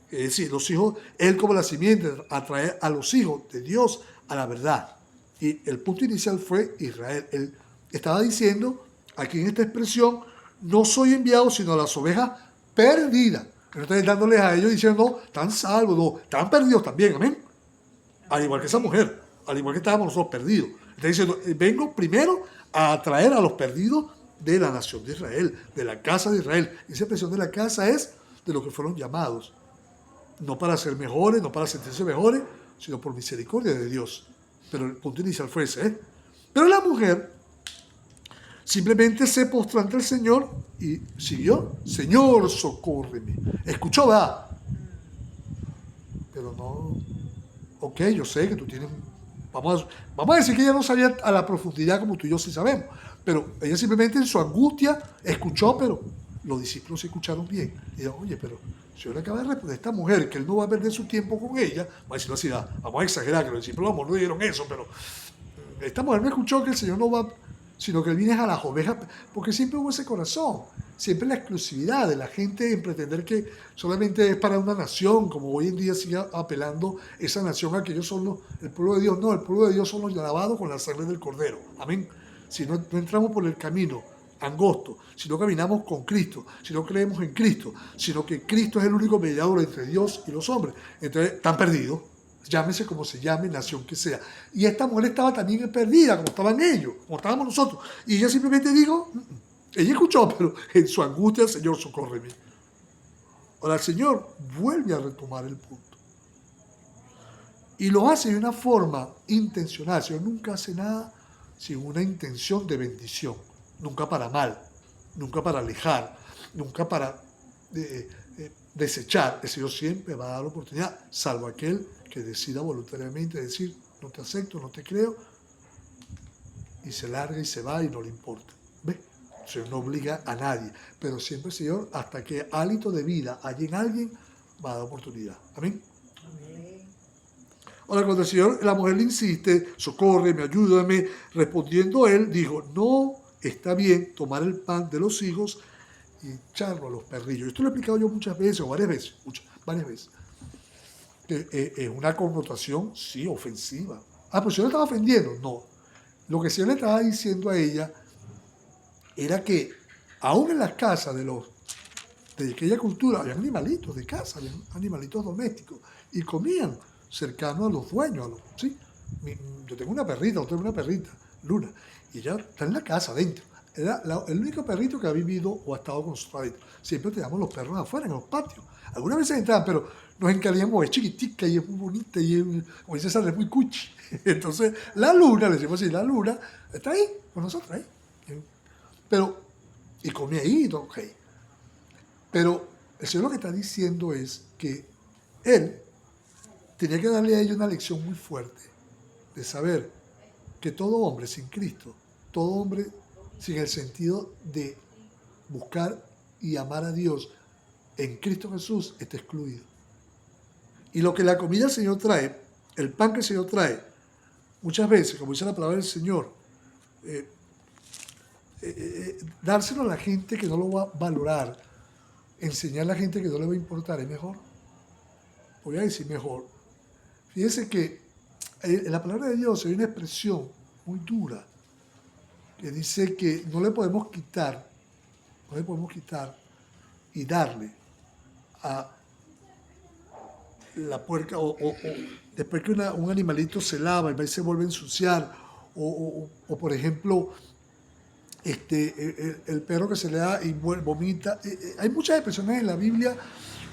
es decir, los hijos, él como la simiente, atraer a los hijos de Dios a la verdad. Y el punto inicial fue Israel. Él estaba diciendo, aquí en esta expresión, no soy enviado sino a las ovejas perdidas. No estoy dándoles a ellos diciendo, no, están salvos, no, están perdidos también, amén. Al igual que esa mujer, al igual que estábamos nosotros perdidos. Está diciendo, vengo primero a atraer a los perdidos de la nación de Israel, de la casa de Israel. Esa expresión de la casa es de los que fueron llamados. No para ser mejores, no para sentirse mejores, sino por misericordia de Dios. Pero el punto inicial fue ese. Pero la mujer simplemente se postró ante el Señor y siguió. Señor, socórreme. Escuchó, va. Pero no. Ok, yo sé que tú tienes. Vamos a decir que ella no sabía a la profundidad como tú y yo sí sabemos. Pero ella simplemente en su angustia escuchó, pero los discípulos escucharon bien. Y dijeron, oye, pero si yo le acabo de responder a esta mujer que él no va a perder su tiempo con ella, vamos a decirlo así, vamos a exagerar, que los discípulos no dijeron eso, pero esta mujer me escuchó que el Señor no va, sino que él viene a las ovejas, porque siempre hubo ese corazón, siempre la exclusividad de la gente en pretender que solamente es para una nación, como hoy en día sigue apelando esa nación a que ellos son el pueblo de Dios. No, el pueblo de Dios son los lavados con la sangre del Cordero. Amén. Si no entramos por el camino angosto, si no caminamos con Cristo, si no creemos en Cristo, sino que Cristo es el único mediador entre Dios y los hombres, entonces están perdidos. Llámese como se llame, nación que sea. Y esta mujer estaba también perdida, como estaban ellos, como estábamos nosotros. Y ella simplemente dijo, ella escuchó, pero en su angustia el Señor, socórreme. Ahora el Señor vuelve a retomar el punto. Y lo hace de una forma intencional. El Señor nunca hace nada sin una intención de bendición. Nunca para mal, nunca para alejar, nunca para desechar. El Señor siempre va a dar la oportunidad, salvo aquel que decida voluntariamente decir, no te acepto, no te creo, y se larga y se va y no le importa. ¿Ves? El Señor no obliga a nadie, pero siempre el Señor, hasta que hálito de vida hay en alguien, va a dar oportunidad. Amén. Ahora, cuando el Señor, la mujer le insiste, socórreme, ayúdame, respondiendo él, dijo, no está bien tomar el pan de los hijos y echarlo a los perrillos. Esto lo he explicado yo muchas veces, o varias veces. Es una connotación, sí, ofensiva. Ah, pero si yo le estaba ofendiendo. No. Lo que el Señor le estaba diciendo a ella era que aún en las casas de aquella cultura había animalitos de casa, había animalitos domésticos, y comían cercano a los dueños. ¿Sí? Yo tengo una perrita, Luna, y ella está en la casa adentro. Era el único perrito que ha vivido o ha estado con su adentro. Siempre teníamos los perros afuera, en los patios. Algunas veces entraban, pero nos encariñamos, es chiquitica y es muy bonita y como dice Sandra, es muy cuchi. Entonces, la Luna, le decimos así, la Luna, está ahí, con nosotros, ahí. Pero, y comía ahí, ok. Pero el Señor lo que está diciendo es que Él tenía que darle a ella una lección muy fuerte de saber que todo hombre sin Cristo, todo hombre sin el sentido de buscar y amar a Dios en Cristo Jesús, está excluido. Y lo que la comida del Señor trae, el pan que el Señor trae, muchas veces, como dice la palabra del Señor, dárselo a la gente que no lo va a valorar, enseñar a la gente que no le va a importar, es mejor. Voy a decir mejor. Fíjense que en la palabra de Dios hay una expresión muy dura, que dice que no le podemos quitar y darle a la puerca, o después que un animalito se lava y se vuelve a ensuciar, o por ejemplo, el perro que se le da y vomita. Hay muchas expresiones en la Biblia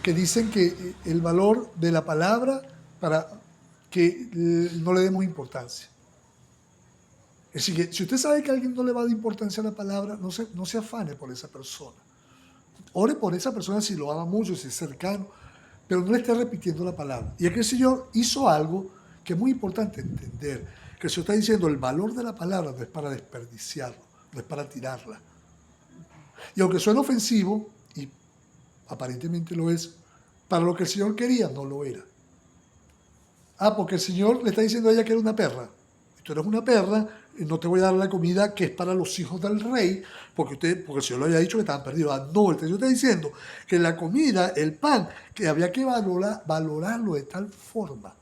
que dicen que el valor de la palabra para que no le demos importancia. Es decir, que si usted sabe que a alguien no le va a dar importancia a la palabra, no se afane por esa persona. Ore por esa persona si lo ama mucho, si es cercano, pero no le esté repitiendo la palabra. Y aquí el Señor hizo algo que es muy importante entender, que el Señor está diciendo el valor de la palabra no es para desperdiciarlo, no es para tirarla. Y aunque suene ofensivo, y aparentemente lo es, para lo que el Señor quería, no lo era. Porque el Señor le está diciendo a ella que era una perra. Tú eres una perra, no te voy a dar la comida que es para los hijos del rey, porque el Señor le había dicho que estaban perdidos. No, el Señor está diciendo que la comida, el pan, que había que valorarlo de tal forma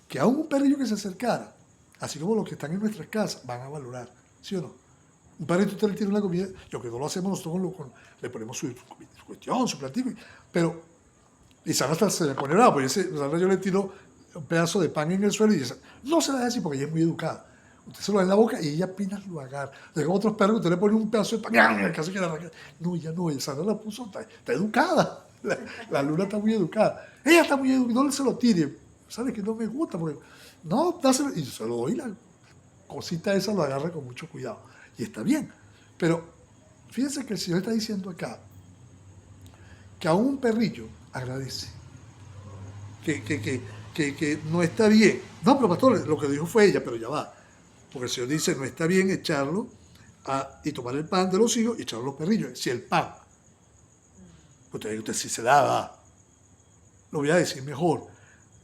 que aún un perrillo que se acercara, así como los que están en nuestras casas, van a valorar, ¿sí o no? Un perrito usted le tiene una comida, yo que no lo hacemos nosotros, le ponemos su cuestión, su platillo, pero y Sara hasta se le pone bravo, porque Sara yo le tiro un pedazo de pan en el suelo y dice, no se la dé así porque ella es muy educada. Usted se lo da en la boca y ella apenas lo agarra. Luego otros perros que usted le pone un pedazo de pan, casi que la arranca. No, ella no, Sara la puso, está educada. La Luna está muy educada. Ella está muy educada, no se lo tire. ¿Sabe que no me gusta? Porque, no, dáselo. Y se lo doy, la cosita esa lo agarra con mucho cuidado. Y está bien. Pero fíjense que el Señor está diciendo acá que a un perrillo agradece. Que no está bien. No, pero pastor, lo que dijo fue ella, pero ya va. Porque el Señor dice, no está bien echarlo y tomar el pan de los hijos y echarlo a los perrillos. Si el pan, usted sí se da, lo voy a decir mejor.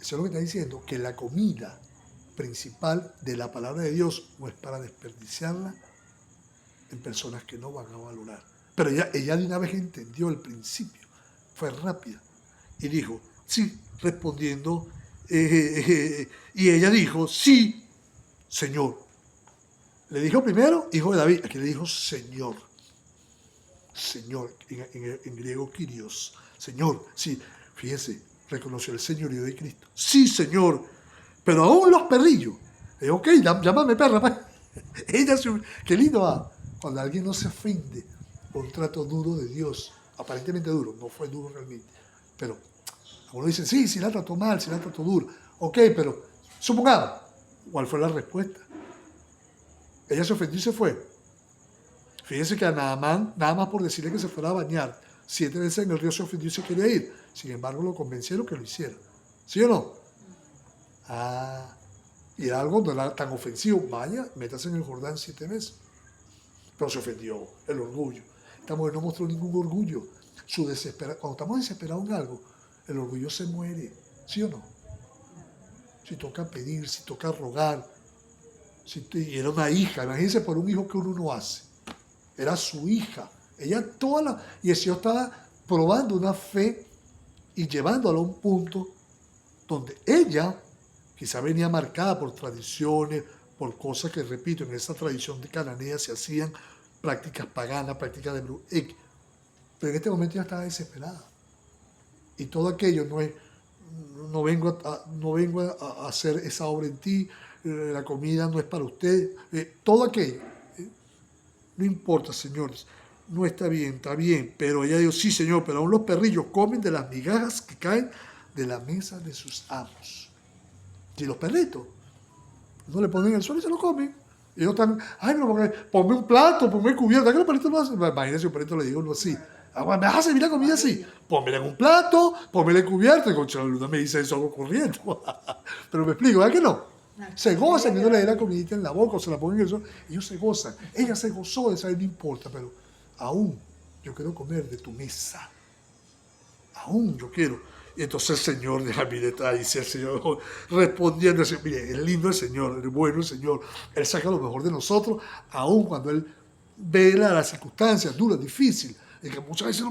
Eso es lo que está diciendo, que la comida principal de la palabra de Dios no es para desperdiciarla en personas que no van a valorar. Pero ella de una vez entendió el principio, fue rápida y dijo, sí, respondiendo, y ella dijo, sí, Señor. Le dijo primero, hijo de David, aquí le dijo Señor. Señor, en griego, Kyrios. Señor, sí, fíjese, reconoció el señorío de Cristo. Sí, Señor, pero aún los perrillos. Le dijo, ok, llámame perra. Ella, qué lindo va. Cuando alguien no se ofende por un trato duro de Dios, aparentemente duro, no fue duro realmente, pero uno dice, sí, si la trató mal, si la trató duro. Ok, pero supongamos, ¿cuál fue la respuesta? Ella se ofendió y se fue. Fíjense que a Naamán, nada más por decirle que se fuera a bañar 7 veces en el río, se ofendió y se quería ir. Sin embargo, lo convencieron que lo hiciera. ¿Sí o no? Y era algo no era tan ofensivo. Vaya, métase en el Jordán 7 veces. Pero se ofendió, el orgullo. Esta mujer no mostró ningún orgullo. Cuando estamos desesperados en algo, el orgullo se muere. ¿Sí o no? Si toca pedir, si toca rogar. Y era una hija, imagínense por un hijo que uno no hace. Era su hija. Ella y el Señor estaba probando una fe y llevándola a un punto donde ella quizá venía marcada por tradiciones, por cosas que, repito, en esa tradición de cananea se hacían prácticas paganas, prácticas de brujería. Pero en este momento ella estaba desesperada. Y todo aquello no vengo a hacer esa obra en ti, la comida no es para usted, todo aquello. No importa, señores, no está bien, pero ella dijo, sí, Señor, pero aún los perrillos comen de las migajas que caen de la mesa de sus amos. Y los perritos no le ponen el suelo y se lo comen. Y ellos están, ay, pero ponme un plato, ponme cubierta, ¿qué los perritos lo hacen? Imagínense un perrito le digo uno así. ¿Me vas a servir la comida así? Pónmela en un plato, pónmela cubierta. Y con la Luna me dice eso algo corriendo. Pero me explico, ¿verdad que no? Se gozan que no le dé la comidita en la boca o se la ponen en el suelo. Ellos se gozan. Ella se gozó de saber, no importa, pero aún yo quiero comer de tu mesa. Aún yo quiero. Y entonces el Señor, mire, dice el Señor respondiendo, mire, es lindo el Señor, es bueno el Señor. Él saca lo mejor de nosotros, aún cuando Él ve las circunstancias duras, difíciles, y que muchas veces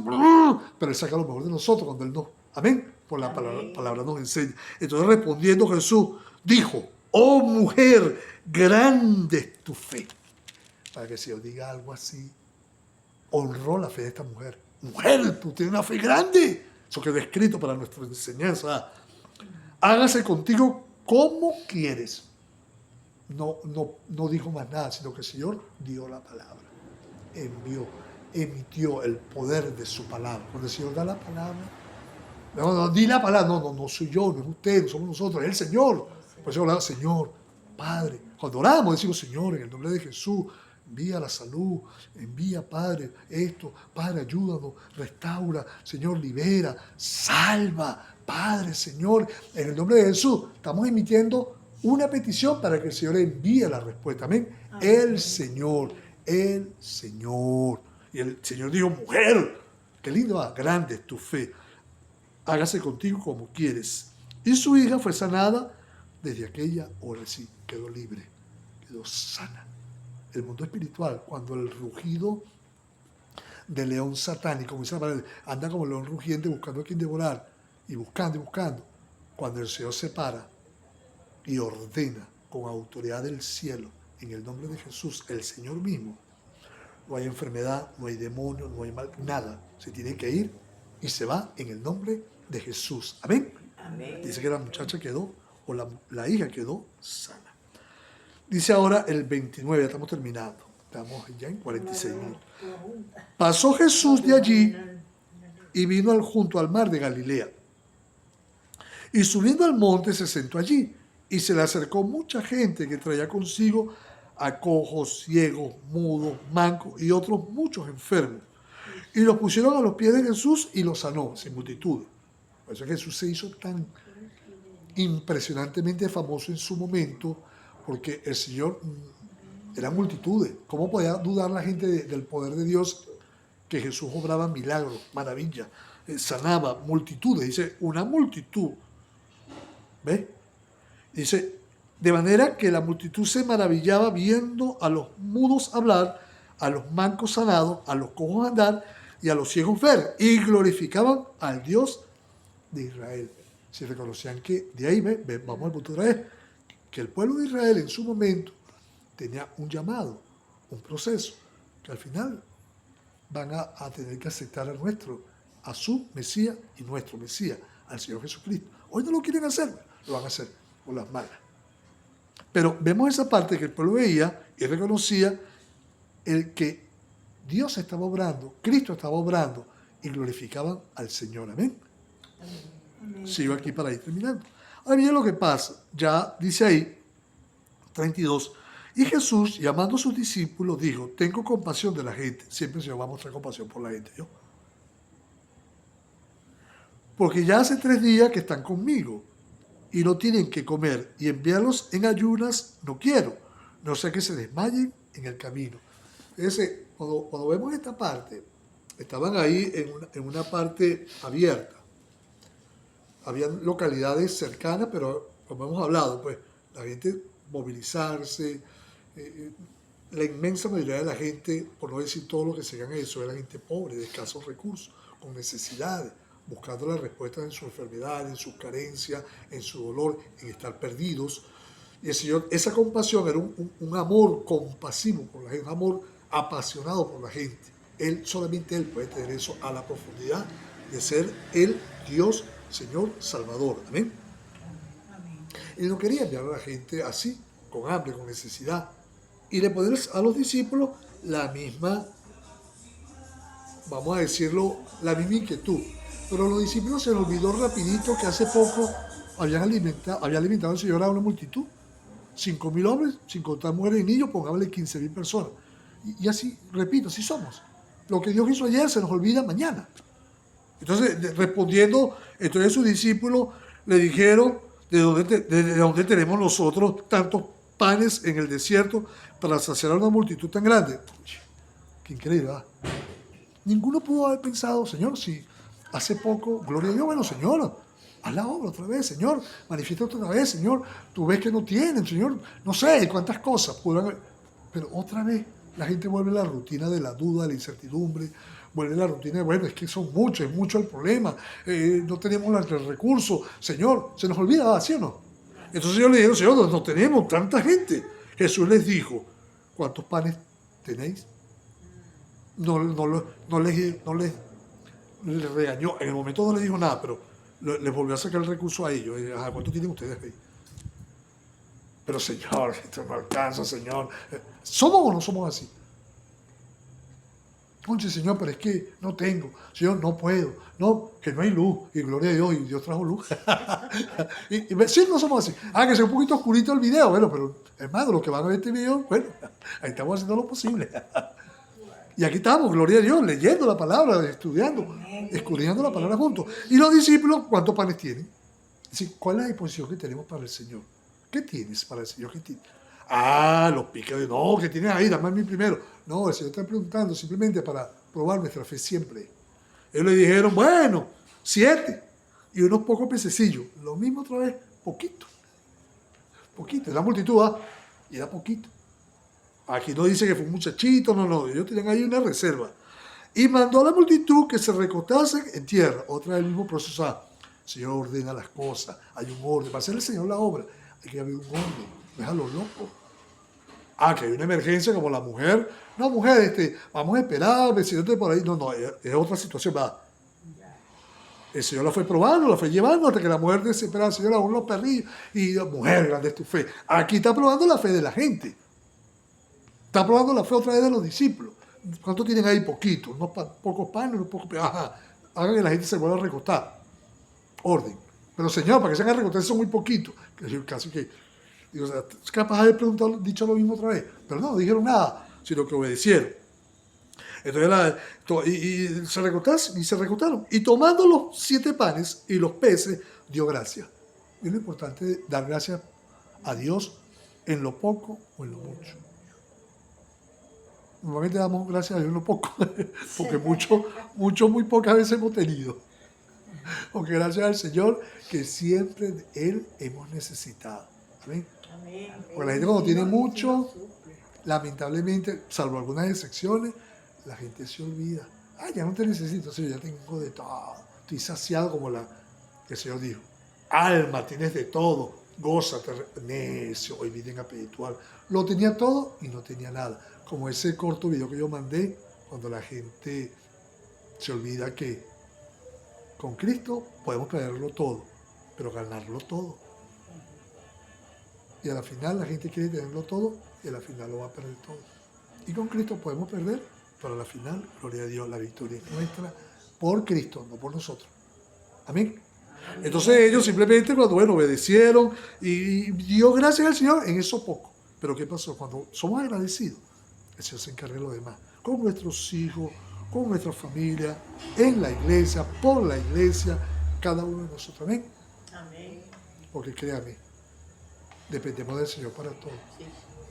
pero Él saca lo mejor de nosotros cuando Él no. Amén. Por la palabra nos enseña. Entonces respondiendo Jesús, dijo, oh mujer, grande es tu fe. Para que el Señor diga algo así, honró la fe de esta mujer. Mujer, tú tienes una fe grande. Eso quedó escrito para nuestra enseñanza. Hágase contigo como quieres. No dijo más nada, sino que el Señor dio la palabra. Emitió el poder de su palabra. Cuando el Señor da la palabra, no, di la palabra, no soy yo, no es usted, no somos nosotros, es el Señor. Por eso hablaba, Señor, Padre. Cuando oramos decimos, Señor, en el nombre de Jesús, envía la salud, envía, Padre, esto, Padre, ayúdanos, restaura, Señor, libera, salva, Padre, Señor, en el nombre de Jesús. Estamos emitiendo una petición para que el Señor envíe la respuesta. Amén. El Señor. Y el Señor dijo, mujer, qué lindo, grande es tu fe. Hágase contigo como quieres. Y su hija fue sanada desde aquella hora, sí, quedó libre, quedó sana. El mundo espiritual, cuando el rugido de león satánico, anda como león rugiente buscando a quien devorar, y buscando, cuando el Señor se para y ordena con autoridad del cielo, en el nombre de Jesús, el Señor mismo, no hay enfermedad, no hay demonio, no hay mal, nada. Se tiene que ir y se va en el nombre de Jesús. Amén. Amén. Dice que la muchacha quedó, o la hija quedó sana. Dice ahora el 29, ya estamos terminando. Estamos ya en 46 minutos. Pasó Jesús de allí y vino junto al mar de Galilea. Y subiendo al monte se sentó allí. Y se le acercó mucha gente que traía consigo a cojos, ciegos, mudos, mancos y otros muchos enfermos. Y los pusieron a los pies de Jesús y los sanó, sin multitud. Por eso Jesús se hizo tan impresionantemente famoso en su momento, porque el Señor era multitudes. ¿Cómo podía dudar la gente del poder de Dios? Que Jesús obraba milagros, maravillas, sanaba multitudes. Dice, una multitud. ¿Ves? Dice, de manera que la multitud se maravillaba viendo a los mudos hablar, a los mancos sanados, a los cojos andar y a los ciegos ver, y glorificaban al Dios de Israel. Si reconocían que, de ahí, vamos al punto otra vez, que el pueblo de Israel en su momento tenía un llamado, un proceso, que al final van a tener que aceptar a su Mesías y nuestro Mesías, al Señor Jesucristo. Hoy no lo quieren hacer, lo van a hacer por las malas. Pero vemos esa parte que el pueblo veía y reconocía el que Dios estaba obrando, Cristo estaba obrando, y glorificaban al Señor. Amén. Amén. Sigo aquí para ir terminando. Ahora miren lo que pasa. Ya dice ahí, 32. Y Jesús, llamando a sus discípulos, dijo, tengo compasión de la gente. Siempre el Señor va a mostrar compasión por la gente. ¿Yo? Porque ya hace 3 días que están conmigo y no tienen que comer, y enviarlos en ayunas no quiero, no sea que se desmayen en el camino. Fíjense, cuando vemos esta parte, estaban ahí en una parte abierta. Habían localidades cercanas, pero como hemos hablado, pues la gente movilizarse, la inmensa mayoría de la gente, por no decir todo lo que se gana eso, era gente pobre, de escasos recursos, con necesidades, buscando las respuestas en su enfermedad, en sus carencias, en su dolor, en estar perdidos. Y el Señor, esa compasión era un amor compasivo por la gente, un amor apasionado por la gente. Solamente Él puede tener eso a la profundidad de ser el Dios, Señor, Salvador. Amén. Él no quería enviar a la gente así, con hambre, con necesidad. Y le poner a los discípulos la misma, vamos a decirlo, la misma inquietud. Pero a los discípulos se les olvidó rapidito que hace poco había alimentado al Señor a una multitud. 5.000 hombres, sin contar mujeres y niños, pongámosle 15.000 personas. Y así, repito, así somos. Lo que Dios hizo ayer se nos olvida mañana. Entonces, respondiendo, entonces sus discípulos le dijeron, ¿de dónde tenemos nosotros tantos panes en el desierto para saciar a una multitud tan grande? Qué increíble, ¿verdad? Ninguno pudo haber pensado, Señor, si hace poco, gloria a Dios, bueno, Señor, haz la obra otra vez, Señor, manifiesta otra vez, Señor, tú ves que no tienen, Señor, no sé cuántas cosas pudieron haber, pero otra vez la gente vuelve a la rutina de la duda, de la incertidumbre, vuelve a la rutina de, bueno, es que son muchos, es mucho el problema, no tenemos los recursos, Señor, se nos olvida, ¿sí o no? Entonces ellos le dijeron, Señor, no tenemos tanta gente. Jesús les dijo, ¿cuántos panes tenéis? Les regañó. En el momento no les dijo nada, pero les volvió a sacar el recurso a ellos. ¿Cuánto tienen ustedes ahí? Pero Señor, esto no alcanza, Señor. ¿Somos o no somos así? Conche, Señor, pero es que no tengo. Señor, no puedo. No, que no hay luz. Y gloria a Dios, y Dios trajo luz. y sí, no somos así. Que sea un poquito oscurito el video. Bueno, pero hermano, los que van a ver este video, bueno, ahí estamos haciendo lo posible. Y aquí estamos, gloria a Dios, leyendo la palabra, estudiando, escudriñando la palabra juntos. Y los discípulos, ¿cuántos panes tienen? Es decir, ¿cuál es la disposición que tenemos para el Señor? ¿Qué tienes para el Señor? ¿Qué tienes? Los piques de no, ¿qué tienes ahí? Dame a mí primero. No, el Señor está preguntando simplemente para probar nuestra fe siempre. Ellos le dijeron, bueno, 7 y unos pocos pececillos. Lo mismo otra vez, poquito. Poquito, la multitud, y era poquito. Aquí no dice que fue un muchachito, no, ellos tenían ahí una reserva. Y mandó a la multitud que se recostasen en tierra. Otra vez el mismo proceso. El Señor ordena las cosas, hay un orden. Para hacer el Señor la obra, hay que haber un orden. Déjalo loco. Que hay una emergencia como la mujer. No, mujer, vamos a esperar, vecinote por ahí. No, es otra situación, va. El Señor la fue probando, la fue llevando hasta que la mujer desesperada, Señor, aún los perrillos. Y mujer, grande es tu fe. Aquí está probando la fe de la gente. Está probando la fe otra vez de los discípulos. ¿Cuánto tienen ahí? Poquito. Unos pocos panes, unos pocos... Hagan que la gente se vuelva a recostar. Orden. Pero Señor, para que se hagan recostar son muy poquitos. Casi que... Digo, es capaz de haber dicho lo mismo otra vez. Pero no dijeron nada, sino que obedecieron. Entonces se recostaron. Y tomando los 7 panes y los peces, dio gracias. Es lo importante, dar gracias a Dios en lo poco o en lo mucho. Normalmente damos gracias a Dios en lo poco, porque mucho, muy pocas veces hemos tenido. Porque gracias al Señor que siempre de Él hemos necesitado. Amén. Porque la gente cuando tiene mucho, lamentablemente, salvo algunas excepciones, la gente se olvida. Ya no te necesito, Señor, ya tengo de todo. Estoy saciado como el Señor dijo. Alma, tienes de todo, gózate, necio, hoy vida espiritual. Lo tenía todo y no tenía nada. Como ese corto video que yo mandé, cuando la gente se olvida que con Cristo podemos perderlo todo, pero ganarlo todo. Y a la final la gente quiere tenerlo todo y a la final lo va a perder todo. Y con Cristo podemos perder, pero a la final, gloria a Dios, la victoria es nuestra por Cristo, no por nosotros. Amén. Entonces ellos simplemente cuando obedecieron y dio gracias al Señor en eso poco. Pero ¿qué pasó? Cuando somos agradecidos, el Señor se encarga de lo demás. Con nuestros hijos, con nuestra familia, en la iglesia, por la iglesia, cada uno de nosotros. Amén. Amén. Porque créame, dependemos del Señor para todo.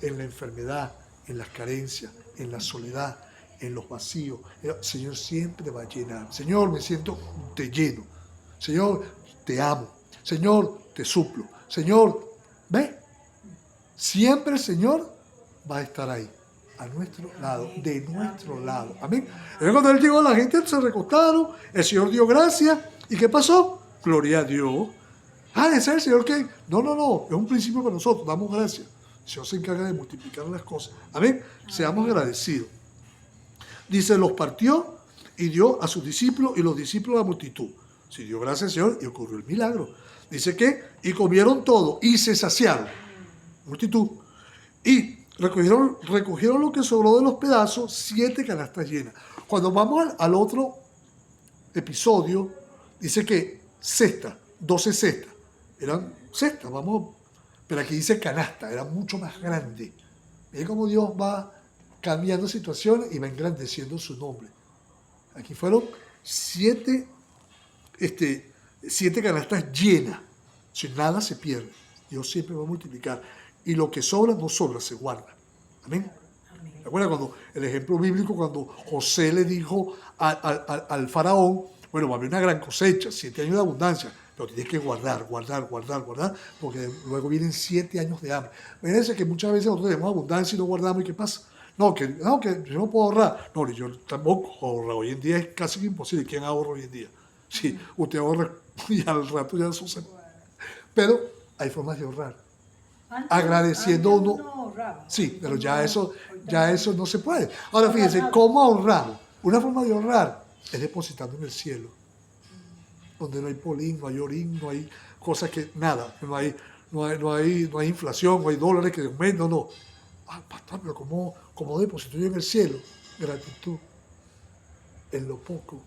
En la enfermedad, en las carencias, en la soledad, en los vacíos. El Señor siempre va a llenar. Señor, me siento, te lleno. Señor, te amo. Señor, te suplo. Señor, ¿ve? Siempre el Señor va a estar ahí, a nuestro lado, de nuestro lado. Amén. Entonces cuando Él llegó, la gente se recostaron, el Señor dio gracias. ¿Y qué pasó? Gloria a Dios. Ese es el Señor que... No, es un principio para nosotros, damos gracias. El Señor se encarga de multiplicar las cosas. Amén. Seamos agradecidos. Dice, los partió y dio a sus discípulos y los discípulos a la multitud. Sí, dio gracias al Señor y ocurrió el milagro. Dice que, y comieron todo y se saciaron. Multitud. Y recogieron lo que sobró de los pedazos, 7 canastas llenas. Cuando vamos al otro episodio, dice que 12 cestas. Eran cestas, pero aquí dice canasta, era mucho más grande. Miren cómo Dios va cambiando situaciones y va engrandeciendo su nombre. Aquí fueron 7 canastas llenas. Si nada se pierde, Dios siempre va a multiplicar. Y lo que sobra, no sobra, se guarda. Amén. ¿Te acuerdas cuando el ejemplo bíblico, cuando José le dijo al faraón, bueno, va a haber una gran cosecha, 7 años de abundancia, pero tienes que guardar, porque luego vienen 7 años de hambre. Fíjense que muchas veces nosotros tenemos abundancia y no guardamos, ¿y qué pasa? No, que yo no puedo ahorrar. No, yo tampoco ahorro. Hoy en día es casi imposible. ¿Quién ahorra hoy en día? Sí, usted ahorra y al rato ya eso se... Pero hay formas de ahorrar. Antes- Agradeciendo antes uno. ahorraba. Sí, pero Ahorita ya no, eso ahorita no se puede. Ahora fíjense, ¿cómo ahorramos? Una forma de ahorrar es depositando en el cielo, donde no hay polín, no hay orín, no hay cosas que, nada, no hay inflación, no hay dólares que aumentan, no. Ah, pastor, pero ¿cómo deposito yo en el cielo? Gratitud, en lo poco.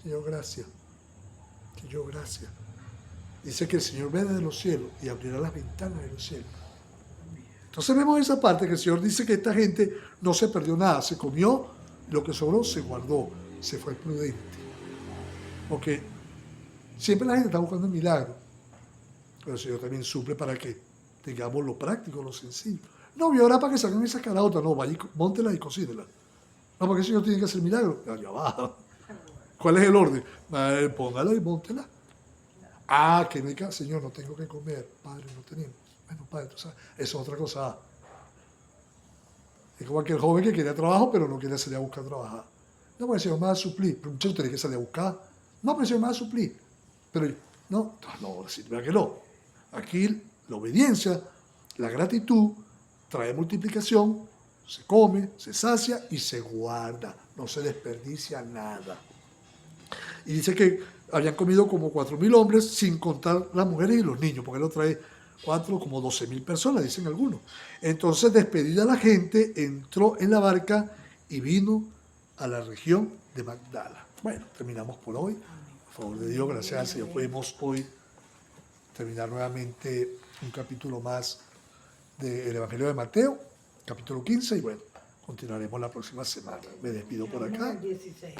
Señor, gracias. Señor, gracias. Dice que el Señor vendrá de los cielos y abrirá las ventanas de los cielos. Entonces vemos esa parte que el Señor dice que esta gente no se perdió nada, se comió, lo que sobró se guardó, se fue prudente. Porque siempre la gente está buscando el milagro, pero el Señor también suple para que tengamos lo práctico, lo sencillo. No, voy a orar para que salgan esas caraotas, no, vaya, móntela y cocínela. No, porque el Señor tiene que hacer milagro. Ya va. ¿Cuál es el orden? Póngala y móntela. Ah, que me diga, Señor, no tengo que comer. Padre, no tenemos. Bueno, Padre, tú sabes, eso es otra cosa. Es como aquel joven que quería trabajo, pero no quería salir a buscar trabajar. No, porque el Señor me va a suplir. Pero muchachos, tenés que salir a buscar. No, pero el Señor me va a suplir. Pero, no, vea que no. Aquí la obediencia, la gratitud, trae multiplicación, se come, se sacia y se guarda. No se desperdicia nada. Y dice que habían comido como 4.000 hombres, sin contar las mujeres y los niños, porque él lo trae como 12.000 personas, dicen algunos. Entonces, despedida la gente, entró en la barca y vino a la región de Magdala. Bueno, terminamos por hoy. Por favor de Dios, gracias al Señor, podemos hoy terminar nuevamente un capítulo más del Evangelio de Mateo, capítulo 15, y bueno, continuaremos la próxima semana. Me despido por acá. 16.